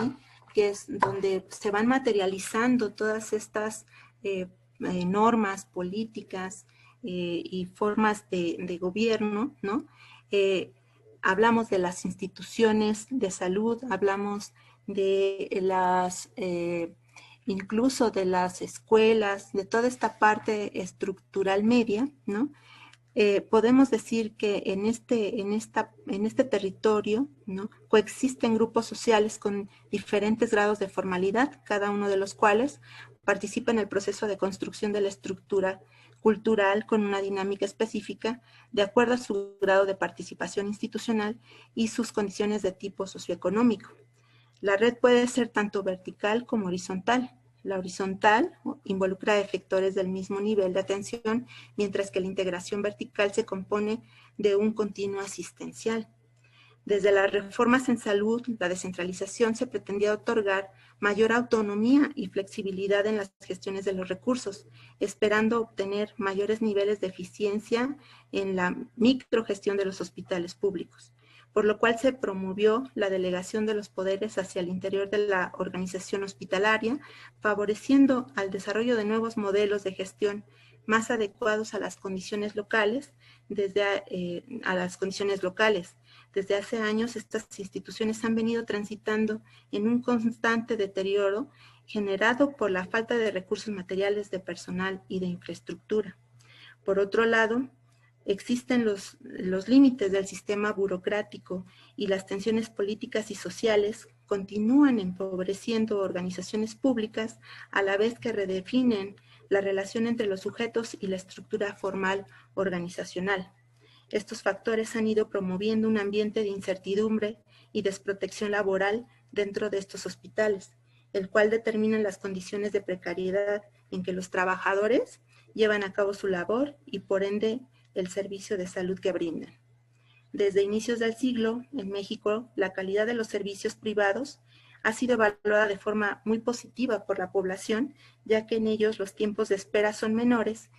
S1: que es donde se van materializando todas estas normas, políticas y formas de gobierno, ¿no? Hablamos de las instituciones de salud, hablamos de las, incluso de las escuelas, de toda esta parte estructural media, ¿no? Podemos decir que en este territorio, ¿no?, coexisten grupos sociales con diferentes grados de formalidad, cada uno de los cuales participa en el proceso de construcción de la estructura cultural con una dinámica específica de acuerdo a su grado de participación institucional y sus condiciones de tipo socioeconómico. La red puede ser tanto vertical como horizontal. La horizontal involucra efectores del mismo nivel de atención, mientras que la integración vertical se compone de un continuo asistencial. Desde las reformas en salud, la descentralización se pretendía otorgar mayor autonomía y flexibilidad en las gestiones de los recursos, esperando obtener mayores niveles de eficiencia en la microgestión de los hospitales públicos, por lo cual se promovió la delegación de los poderes hacia el interior de la organización hospitalaria, favoreciendo al desarrollo de nuevos modelos de gestión más adecuados a las condiciones locales, Desde hace años, estas instituciones han venido transitando en un constante deterioro generado por la falta de recursos materiales, de personal y de infraestructura. Por otro lado, existen los límites del sistema burocrático y las tensiones políticas y sociales continúan empobreciendo organizaciones públicas a la vez que redefinen la relación entre los sujetos y la estructura formal organizacional. Estos factores han ido promoviendo un ambiente de incertidumbre y desprotección laboral dentro de estos hospitales, el cual determina las condiciones de precariedad en que los trabajadores llevan a cabo su labor y por ende el servicio de salud que brindan. Desde inicios del siglo, en México, la calidad de los servicios privados ha sido evaluada de forma muy positiva por la población, ya que en ellos los tiempos de espera son menores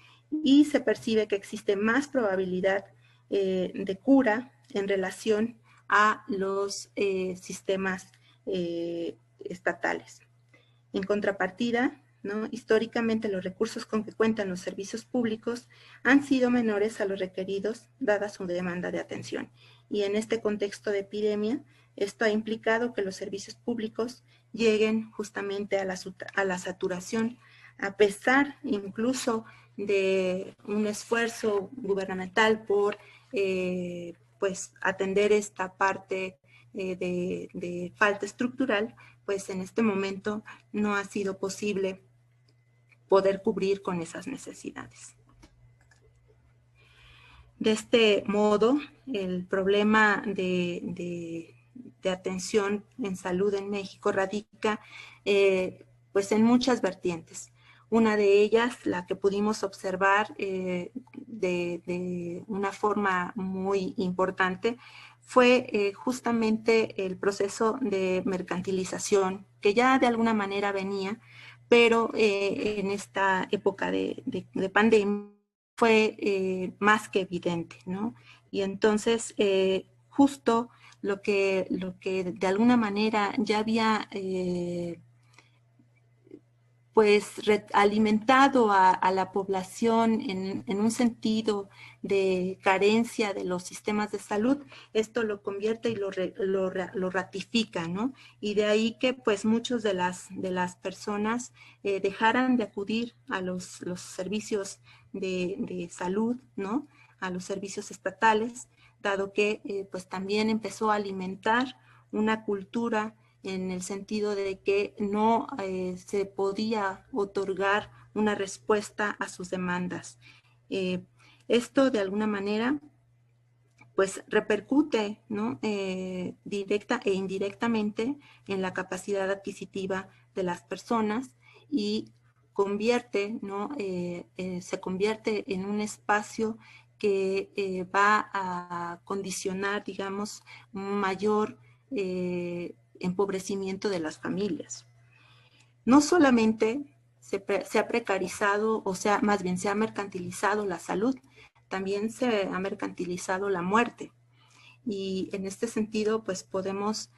S1: y se percibe que existe más probabilidad de cura en relación a los sistemas estatales. En contrapartida, ¿no?, históricamente los recursos con que cuentan los servicios públicos han sido menores a los requeridos dada su demanda de atención. Y en este contexto de epidemia, esto ha implicado que los servicios públicos lleguen justamente a la saturación, a pesar incluso de un esfuerzo gubernamental por pues atender esta parte de falta estructural, pues en este momento no ha sido posible poder cubrir con esas necesidades. De este modo, el problema de atención en salud en México radica pues en muchas vertientes. Una de ellas, la que pudimos observar de una forma muy importante, fue justamente el proceso de mercantilización, que ya de alguna manera venía, pero en esta época de pandemia fue más que evidente, ¿no? Y entonces, justo lo que de alguna manera ya había pues alimentado a la población en un sentido de carencia de los sistemas de salud, esto lo convierte y lo ratifica, ¿no? Y de ahí que pues muchos de las personas dejaran de acudir a los servicios de salud, ¿no? A los servicios estatales, dado que pues también empezó a alimentar una cultura en el sentido de que no se podía otorgar una respuesta a sus demandas. Esto de alguna manera pues repercute, ¿no? Directa e indirectamente en la capacidad adquisitiva de las personas y convierte, ¿no? Se convierte en un espacio que va a condicionar, digamos, un mayor empobrecimiento de las familias. No solamente se ha precarizado, o sea, más bien se ha mercantilizado la salud, también se ha mercantilizado la muerte. Y en este sentido, pues podemos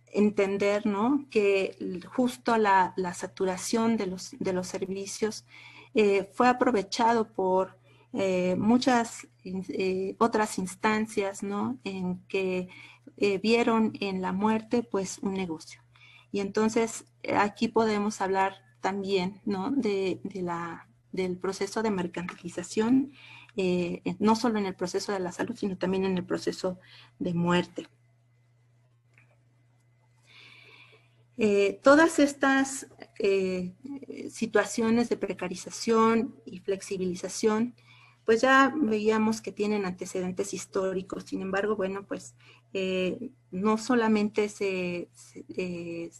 S1: entender, ¿no? Que justo la saturación de los servicios fue aprovechado por muchas otras instancias, ¿no? En que vieron en la muerte, pues, un negocio. Y entonces aquí podemos hablar también, ¿no? Del proceso de mercantilización, no solo en el proceso de la salud, sino también en el proceso de muerte. Todas estas situaciones de precarización y flexibilización, pues ya veíamos que tienen antecedentes históricos. Sin embargo, bueno, pues no solamente se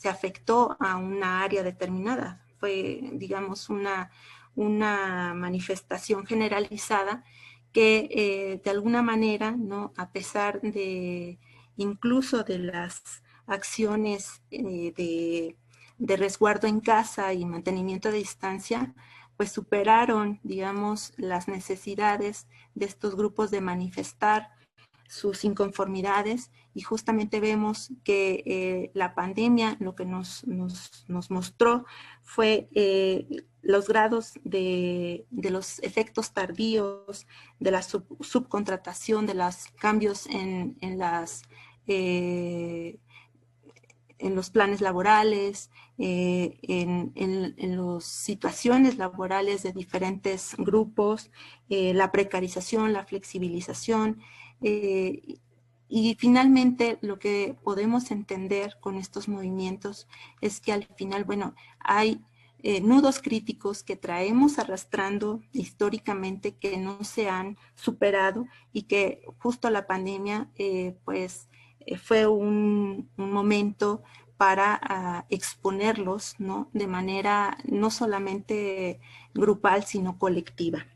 S1: afectó a una área determinada, fue, digamos, una manifestación generalizada que de alguna manera, ¿no? A pesar de incluso de las acciones de resguardo en casa y mantenimiento de distancia, pues superaron, digamos, las necesidades de estos grupos de manifestar sus inconformidades, y justamente vemos que la pandemia lo que nos mostró fue los grados de los efectos tardíos, de la subcontratación, de los cambios en los planes laborales, en las situaciones laborales de diferentes grupos, la precarización, la flexibilización, y finalmente lo que podemos entender con estos movimientos es que al final, bueno, hay nudos críticos que traemos arrastrando históricamente que no se han superado y que justo la pandemia pues fue un momento para exponerlos, ¿no? De manera no solamente grupal, sino colectiva.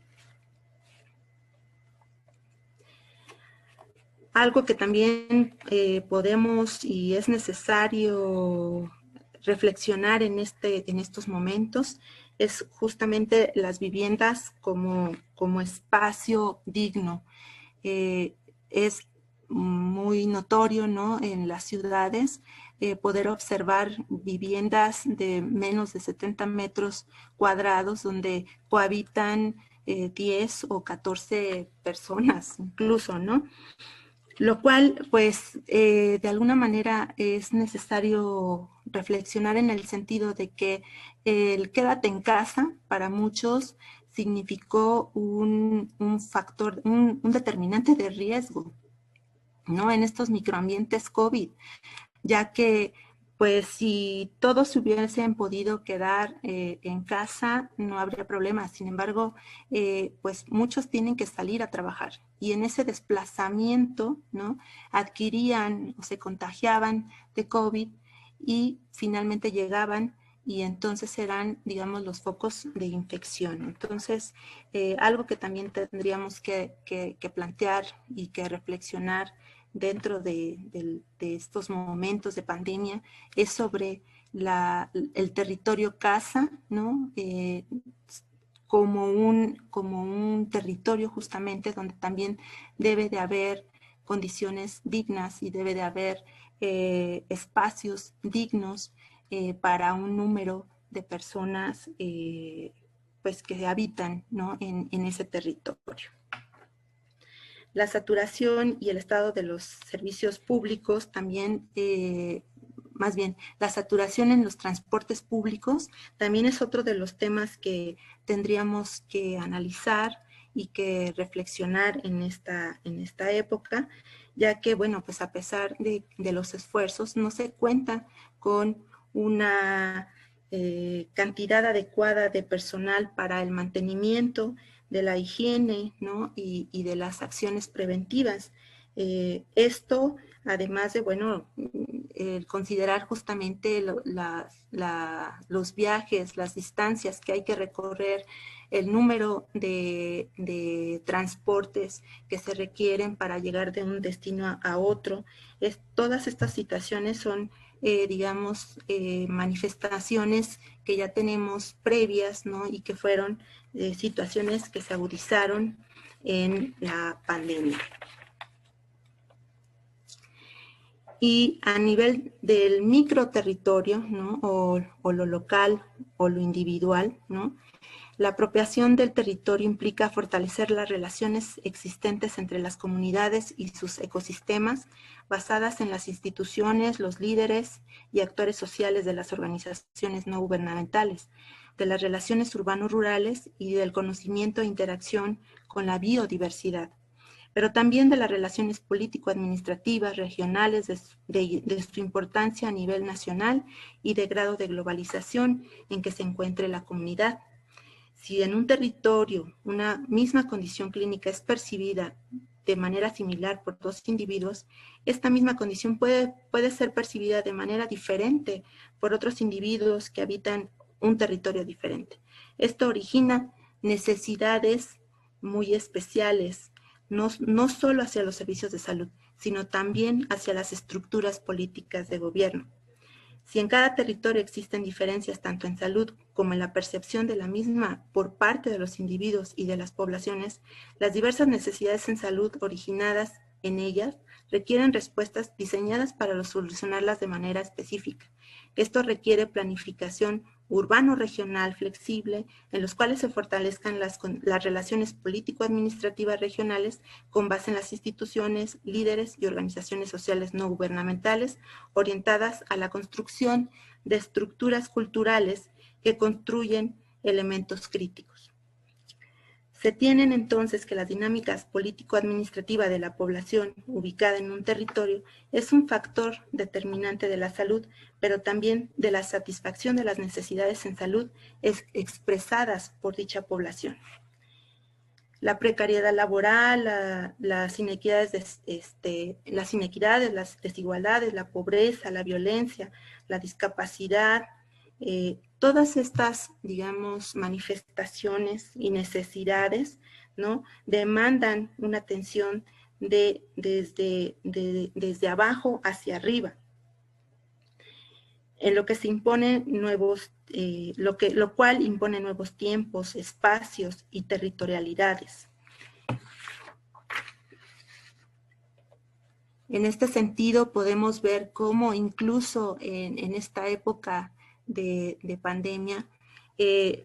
S1: Algo que también podemos y es necesario reflexionar en estos momentos es justamente las viviendas como espacio digno. Es muy notorio, ¿no? En las ciudades poder observar viviendas de menos de 70 metros cuadrados donde cohabitan 10 o 14 personas incluso, ¿no? Lo cual, pues, de alguna manera es necesario reflexionar en el sentido de que el quédate en casa para muchos significó un factor, un determinante de riesgo, ¿no? En estos microambientes COVID, ya que pues si todos se hubiesen podido quedar en casa, no habría problema. Sin embargo, pues muchos tienen que salir a trabajar y en ese desplazamiento, ¿no? Adquirían o se contagiaban de COVID y finalmente llegaban y entonces serán, digamos, los focos de infección. Entonces, algo que también tendríamos que plantear y que reflexionar dentro de estos momentos de pandemia es sobre el territorio casa, ¿no? Como un territorio justamente donde también debe de haber condiciones dignas y debe de haber espacios dignos para un número de personas pues que habitan, ¿no?, en ese territorio. La saturación y el estado de los servicios públicos también, más bien, la saturación en los transportes públicos también es otro de los temas que tendríamos que analizar y que reflexionar en esta época, ya que, bueno, pues a pesar de los esfuerzos, no se cuenta con una cantidad adecuada de personal para el mantenimiento de la higiene, ¿no?, y de las acciones preventivas. Esto, además de, bueno, considerar justamente los viajes, las distancias que hay que recorrer, el número de transportes que se requieren para llegar de un destino a otro. Todas estas situaciones son, digamos, manifestaciones que ya tenemos previas, ¿no?, y que fueron situaciones que se agudizaron en la pandemia. Y a nivel del microterritorio, ¿no?, o lo local o lo individual, ¿no?, la apropiación del territorio implica fortalecer las relaciones existentes entre las comunidades y sus ecosistemas, basadas en las instituciones, los líderes y actores sociales de las organizaciones no gubernamentales, de las relaciones urbano-rurales y del conocimiento e interacción con la biodiversidad, pero también de las relaciones político-administrativas, regionales, de su importancia a nivel nacional y de grado de globalización en que se encuentre la comunidad. Si en un territorio una misma condición clínica es percibida de manera similar por dos individuos, esta misma condición puede ser percibida de manera diferente por otros individuos que habitan un territorio diferente. Esto origina necesidades muy especiales, no solo hacia los servicios de salud, sino también hacia las estructuras políticas de gobierno. Si en cada territorio existen diferencias tanto en salud como en la percepción de la misma por parte de los individuos y de las poblaciones, las diversas necesidades en salud originadas en ellas requieren respuestas diseñadas para solucionarlas de manera específica. Esto requiere planificación urbano-regional flexible, en los cuales se fortalezcan las relaciones político-administrativas regionales con base en las instituciones, líderes y organizaciones sociales no gubernamentales, orientadas a la construcción de estructuras culturales que construyen elementos críticos. Se tienen entonces que las dinámicas político-administrativas de la población ubicada en un territorio es un factor determinante de la salud, pero también de la satisfacción de las necesidades en salud expresadas por dicha población. La precariedad laboral, las inequidades, las desigualdades, la pobreza, la violencia, la discapacidad, todas estas, digamos, manifestaciones y necesidades, ¿no?, demandan una atención desde abajo hacia arriba, en lo que se imponen nuevos, lo cual impone nuevos tiempos, espacios y territorialidades. En este sentido, podemos ver cómo incluso en esta época de pandemia,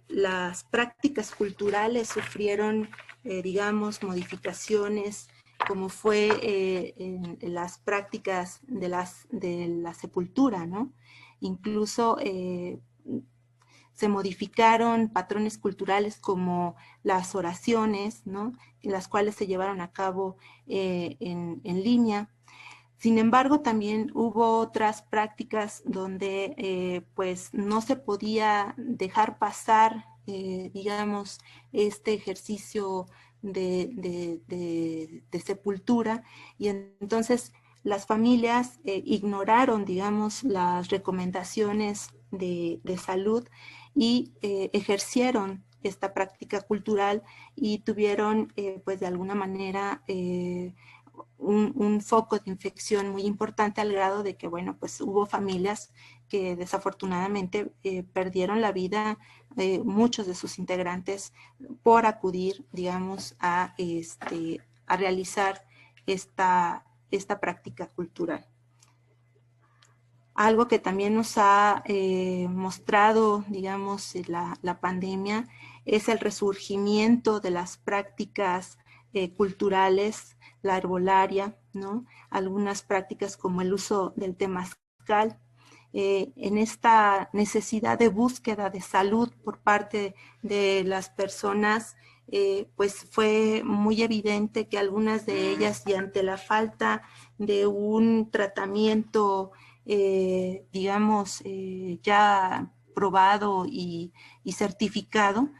S1: las prácticas culturales sufrieron, digamos, modificaciones, como fue en las prácticas de la sepultura, ¿no? Incluso se modificaron patrones culturales como las oraciones, ¿no?, las cuales se llevaron a cabo en línea. Sin embargo, también hubo otras prácticas donde pues no se podía dejar pasar, digamos, este ejercicio de sepultura, y entonces las familias ignoraron, digamos, las recomendaciones de salud y ejercieron esta práctica cultural y tuvieron, pues de alguna manera, un foco de infección muy importante, al grado de que, bueno, pues hubo familias que desafortunadamente perdieron la vida, muchos de sus integrantes, por acudir, digamos, a realizar esta práctica cultural. Algo que también nos ha mostrado, digamos, la pandemia es el resurgimiento de las prácticas culturales, la herbolaria, ¿no? Algunas prácticas como el uso del temazcal, en esta necesidad de búsqueda de salud por parte de las personas, pues fue muy evidente que algunas de ellas, y ante la falta de un tratamiento, digamos, ya probado y certificado,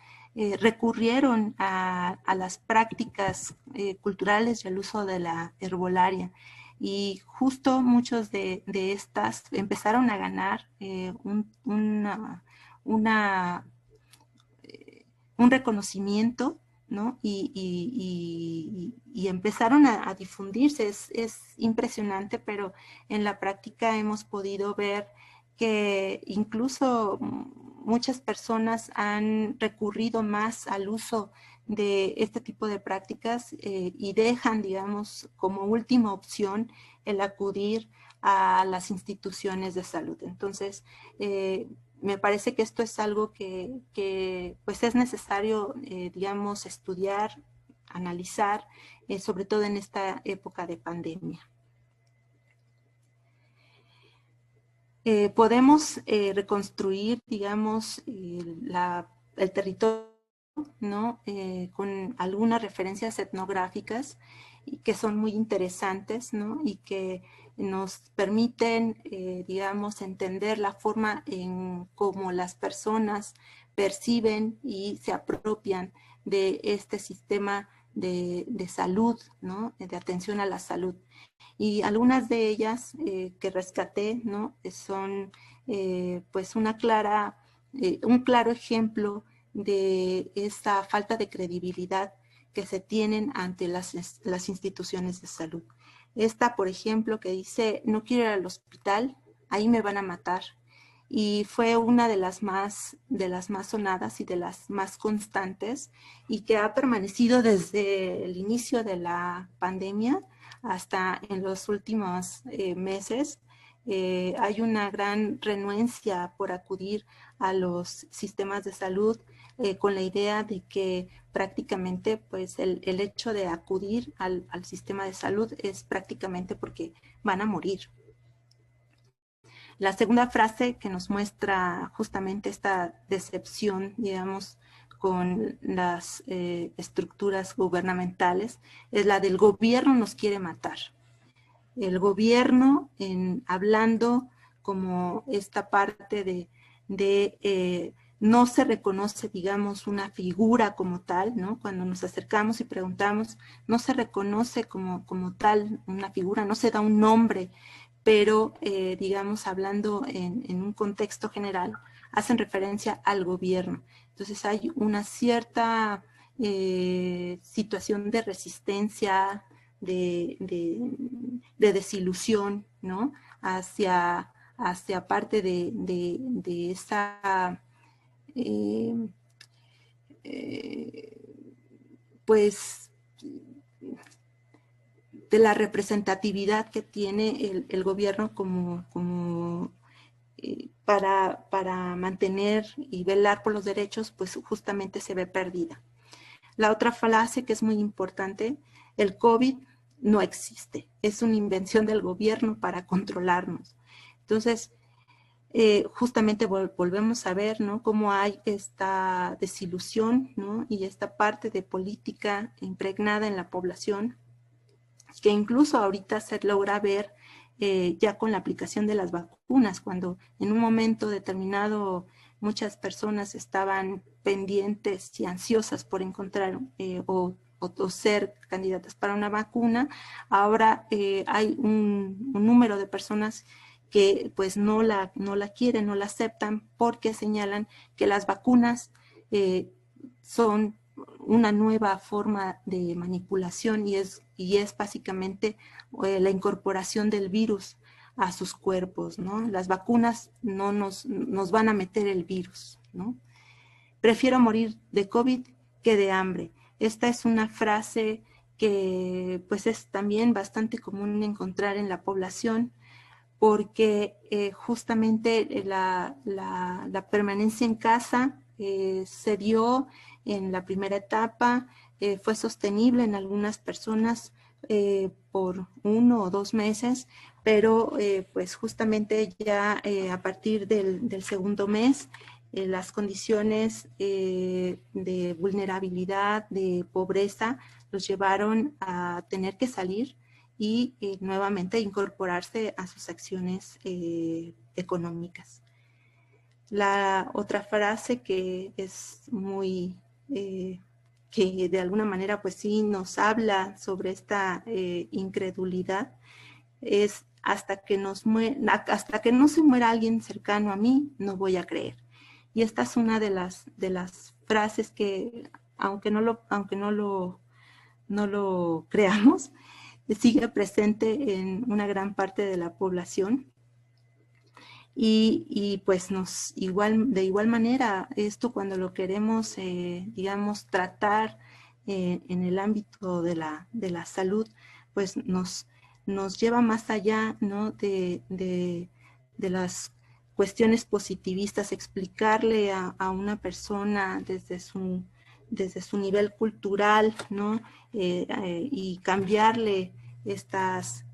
S1: recurrieron a las prácticas culturales y al uso de la herbolaria. Y justo muchos de estas empezaron a ganar una, un reconocimiento, ¿no? Y empezaron a difundirse. Es impresionante, pero en la práctica hemos podido ver que incluso muchas personas han recurrido más al uso de este tipo de prácticas y dejan, digamos, como última opción el acudir a las instituciones de salud. Entonces, me parece que esto es algo que pues es necesario, digamos, estudiar, analizar, sobre todo en esta época de pandemia. Podemos reconstruir, digamos, el territorio, ¿no? Con algunas referencias etnográficas que son muy interesantes, ¿no? Y que nos permiten, digamos, entender la forma en cómo las personas perciben y se apropian de este sistema de salud, ¿no? De atención a la salud. Y algunas de ellas que rescaté, ¿no? Son pues un claro ejemplo de esa falta de credibilidad que se tienen ante las instituciones de salud. Esta, por ejemplo, que dice, no quiero ir al hospital, ahí me van a matar. Y fue una de las más sonadas y de las más constantes, y que ha permanecido desde el inicio de la pandemia hasta en los últimos meses. Hay una gran renuencia por acudir a los sistemas de salud con la idea de que prácticamente pues el hecho de acudir al sistema de salud es prácticamente porque van a morir. La segunda frase que nos muestra justamente esta decepción, digamos, con las estructuras gubernamentales, es la del gobierno nos quiere matar. El gobierno, hablando como esta parte de no se reconoce, digamos, una figura como tal, ¿no? Cuando nos acercamos y preguntamos, no se reconoce como tal una figura, no se da un nombre, pero, digamos, hablando en un contexto general, hacen referencia al gobierno. Entonces hay una cierta situación de resistencia, de desilusión, ¿no? Hacia parte de esa, pues, de la representatividad que tiene el gobierno como para mantener y velar por los derechos, pues justamente se ve perdida. La otra frase que es muy importante, el COVID no existe, es una invención del gobierno para controlarnos. Entonces, justamente volvemos a ver, ¿no? Cómo hay esta desilusión, ¿no? Y esta parte de política impregnada en la población, que incluso ahorita se logra ver ya con la aplicación de las vacunas, cuando en un momento determinado muchas personas estaban pendientes y ansiosas por encontrar o ser candidatas para una vacuna. Ahora hay un número de personas que pues no la quieren, no la aceptan, porque señalan que las vacunas son una nueva forma de manipulación y es básicamente la incorporación del virus a sus cuerpos, ¿no? Las vacunas no nos van a meter el virus, ¿no? Prefiero morir de COVID que de hambre. Esta es una frase que pues es también bastante común encontrar en la población, porque justamente la permanencia en casa se dio en la primera etapa, fue sostenible en algunas personas por 1 o 2 meses, pero pues justamente ya a partir del segundo mes, las condiciones de vulnerabilidad, de pobreza, los llevaron a tener que salir y nuevamente incorporarse a sus acciones económicas. La otra frase que es muy, que de alguna manera pues sí nos habla sobre esta incredulidad, es hasta que no se muera alguien cercano a mí, no voy a creer. Y esta es una de las frases que, aunque no lo creamos, sigue presente en una gran parte de la población. Y pues de igual manera, esto cuando lo queremos, digamos, tratar en el ámbito de la salud, pues nos lleva más allá, ¿no? de las cuestiones positivistas, explicarle a una persona desde su nivel cultural, ¿no? Y cambiarle estas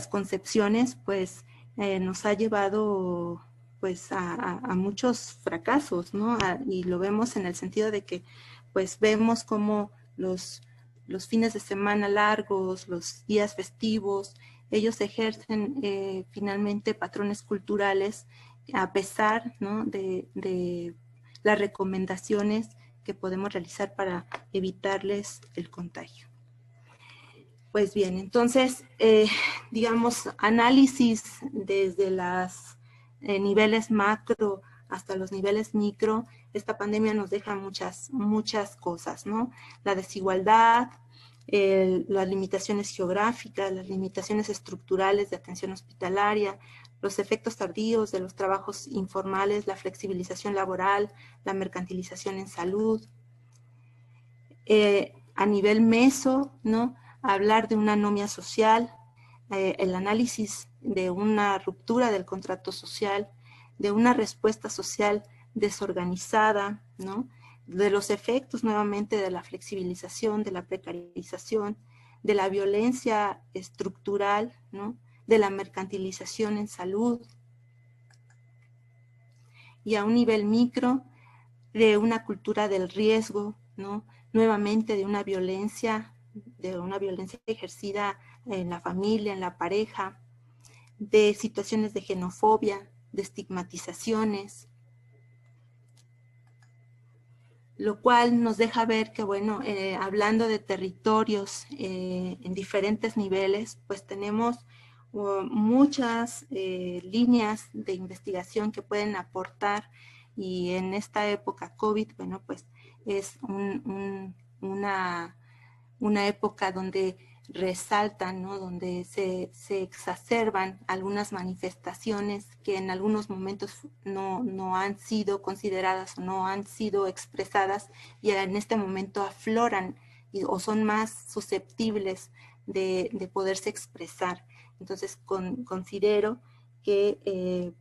S1: concepciones, pues nos ha llevado pues a muchos fracasos, ¿no? Y lo vemos en el sentido de que pues vemos como los fines de semana largos, los días festivos, ellos ejercen finalmente patrones culturales a pesar, ¿no? de las recomendaciones que podemos realizar para evitarles el contagio. Pues bien, entonces, digamos, análisis desde los niveles macro hasta los niveles micro, esta pandemia nos deja muchas cosas, ¿no? La desigualdad, las limitaciones geográficas, las limitaciones estructurales de atención hospitalaria, los efectos tardíos de los trabajos informales, la flexibilización laboral, la mercantilización en salud. A nivel meso, ¿no? Hablar de una anomia social, el análisis de una ruptura del contrato social, de una respuesta social desorganizada, ¿no? De los efectos nuevamente de la flexibilización, de la precarización, de la violencia estructural, ¿no? De la mercantilización en salud. Y a un nivel micro, de una cultura del riesgo, ¿no? Nuevamente de una violencia ejercida en la familia, en la pareja, de situaciones de xenofobia, de estigmatizaciones, lo cual nos deja ver que, bueno, hablando de territorios en diferentes niveles, pues tenemos muchas líneas de investigación que pueden aportar, y en esta época COVID, bueno, pues es una época donde resaltan, ¿no? Donde se exacerban algunas manifestaciones que en algunos momentos no han sido consideradas o no han sido expresadas, y en este momento afloran o son más susceptibles de poderse expresar. Entonces considero que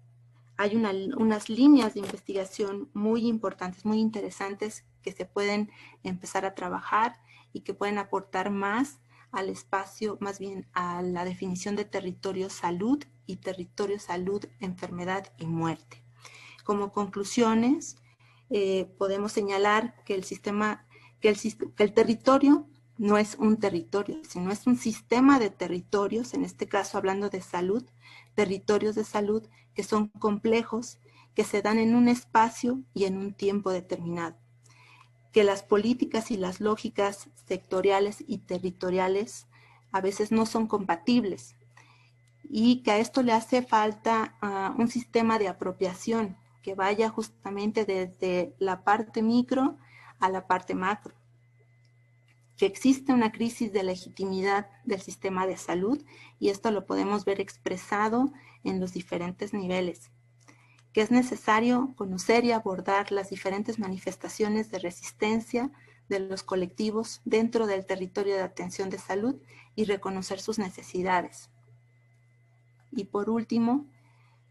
S1: hay unas líneas de investigación muy importantes, muy interesantes, que se pueden empezar a trabajar y que pueden aportar más al espacio, más bien a la definición de territorio salud y territorio salud, enfermedad y muerte. Como conclusiones, podemos señalar que el territorio no es un territorio, sino es un sistema de territorios, en este caso hablando de salud, territorios de salud que son complejos, que se dan en un espacio y en un tiempo determinado. Que las políticas y las lógicas sectoriales y territoriales a veces no son compatibles, y que a esto le hace falta un sistema de apropiación que vaya justamente desde la parte micro a la parte macro. Que existe una crisis de legitimidad del sistema de salud, y esto lo podemos ver expresado en los diferentes niveles. Que es necesario conocer y abordar las diferentes manifestaciones de resistencia de los colectivos dentro del territorio de atención de salud y reconocer sus necesidades. Y por último,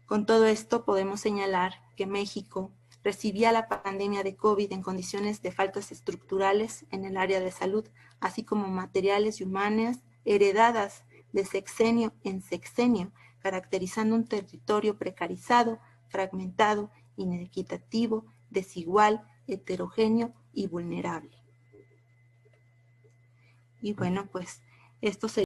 S1: con todo esto podemos señalar que México recibía la pandemia de COVID en condiciones de faltas estructurales en el área de salud, así como materiales y humanas heredadas de sexenio en sexenio, caracterizando un territorio precarizado, fragmentado, inequitativo, desigual, heterogéneo y vulnerable. Y bueno, pues esto sería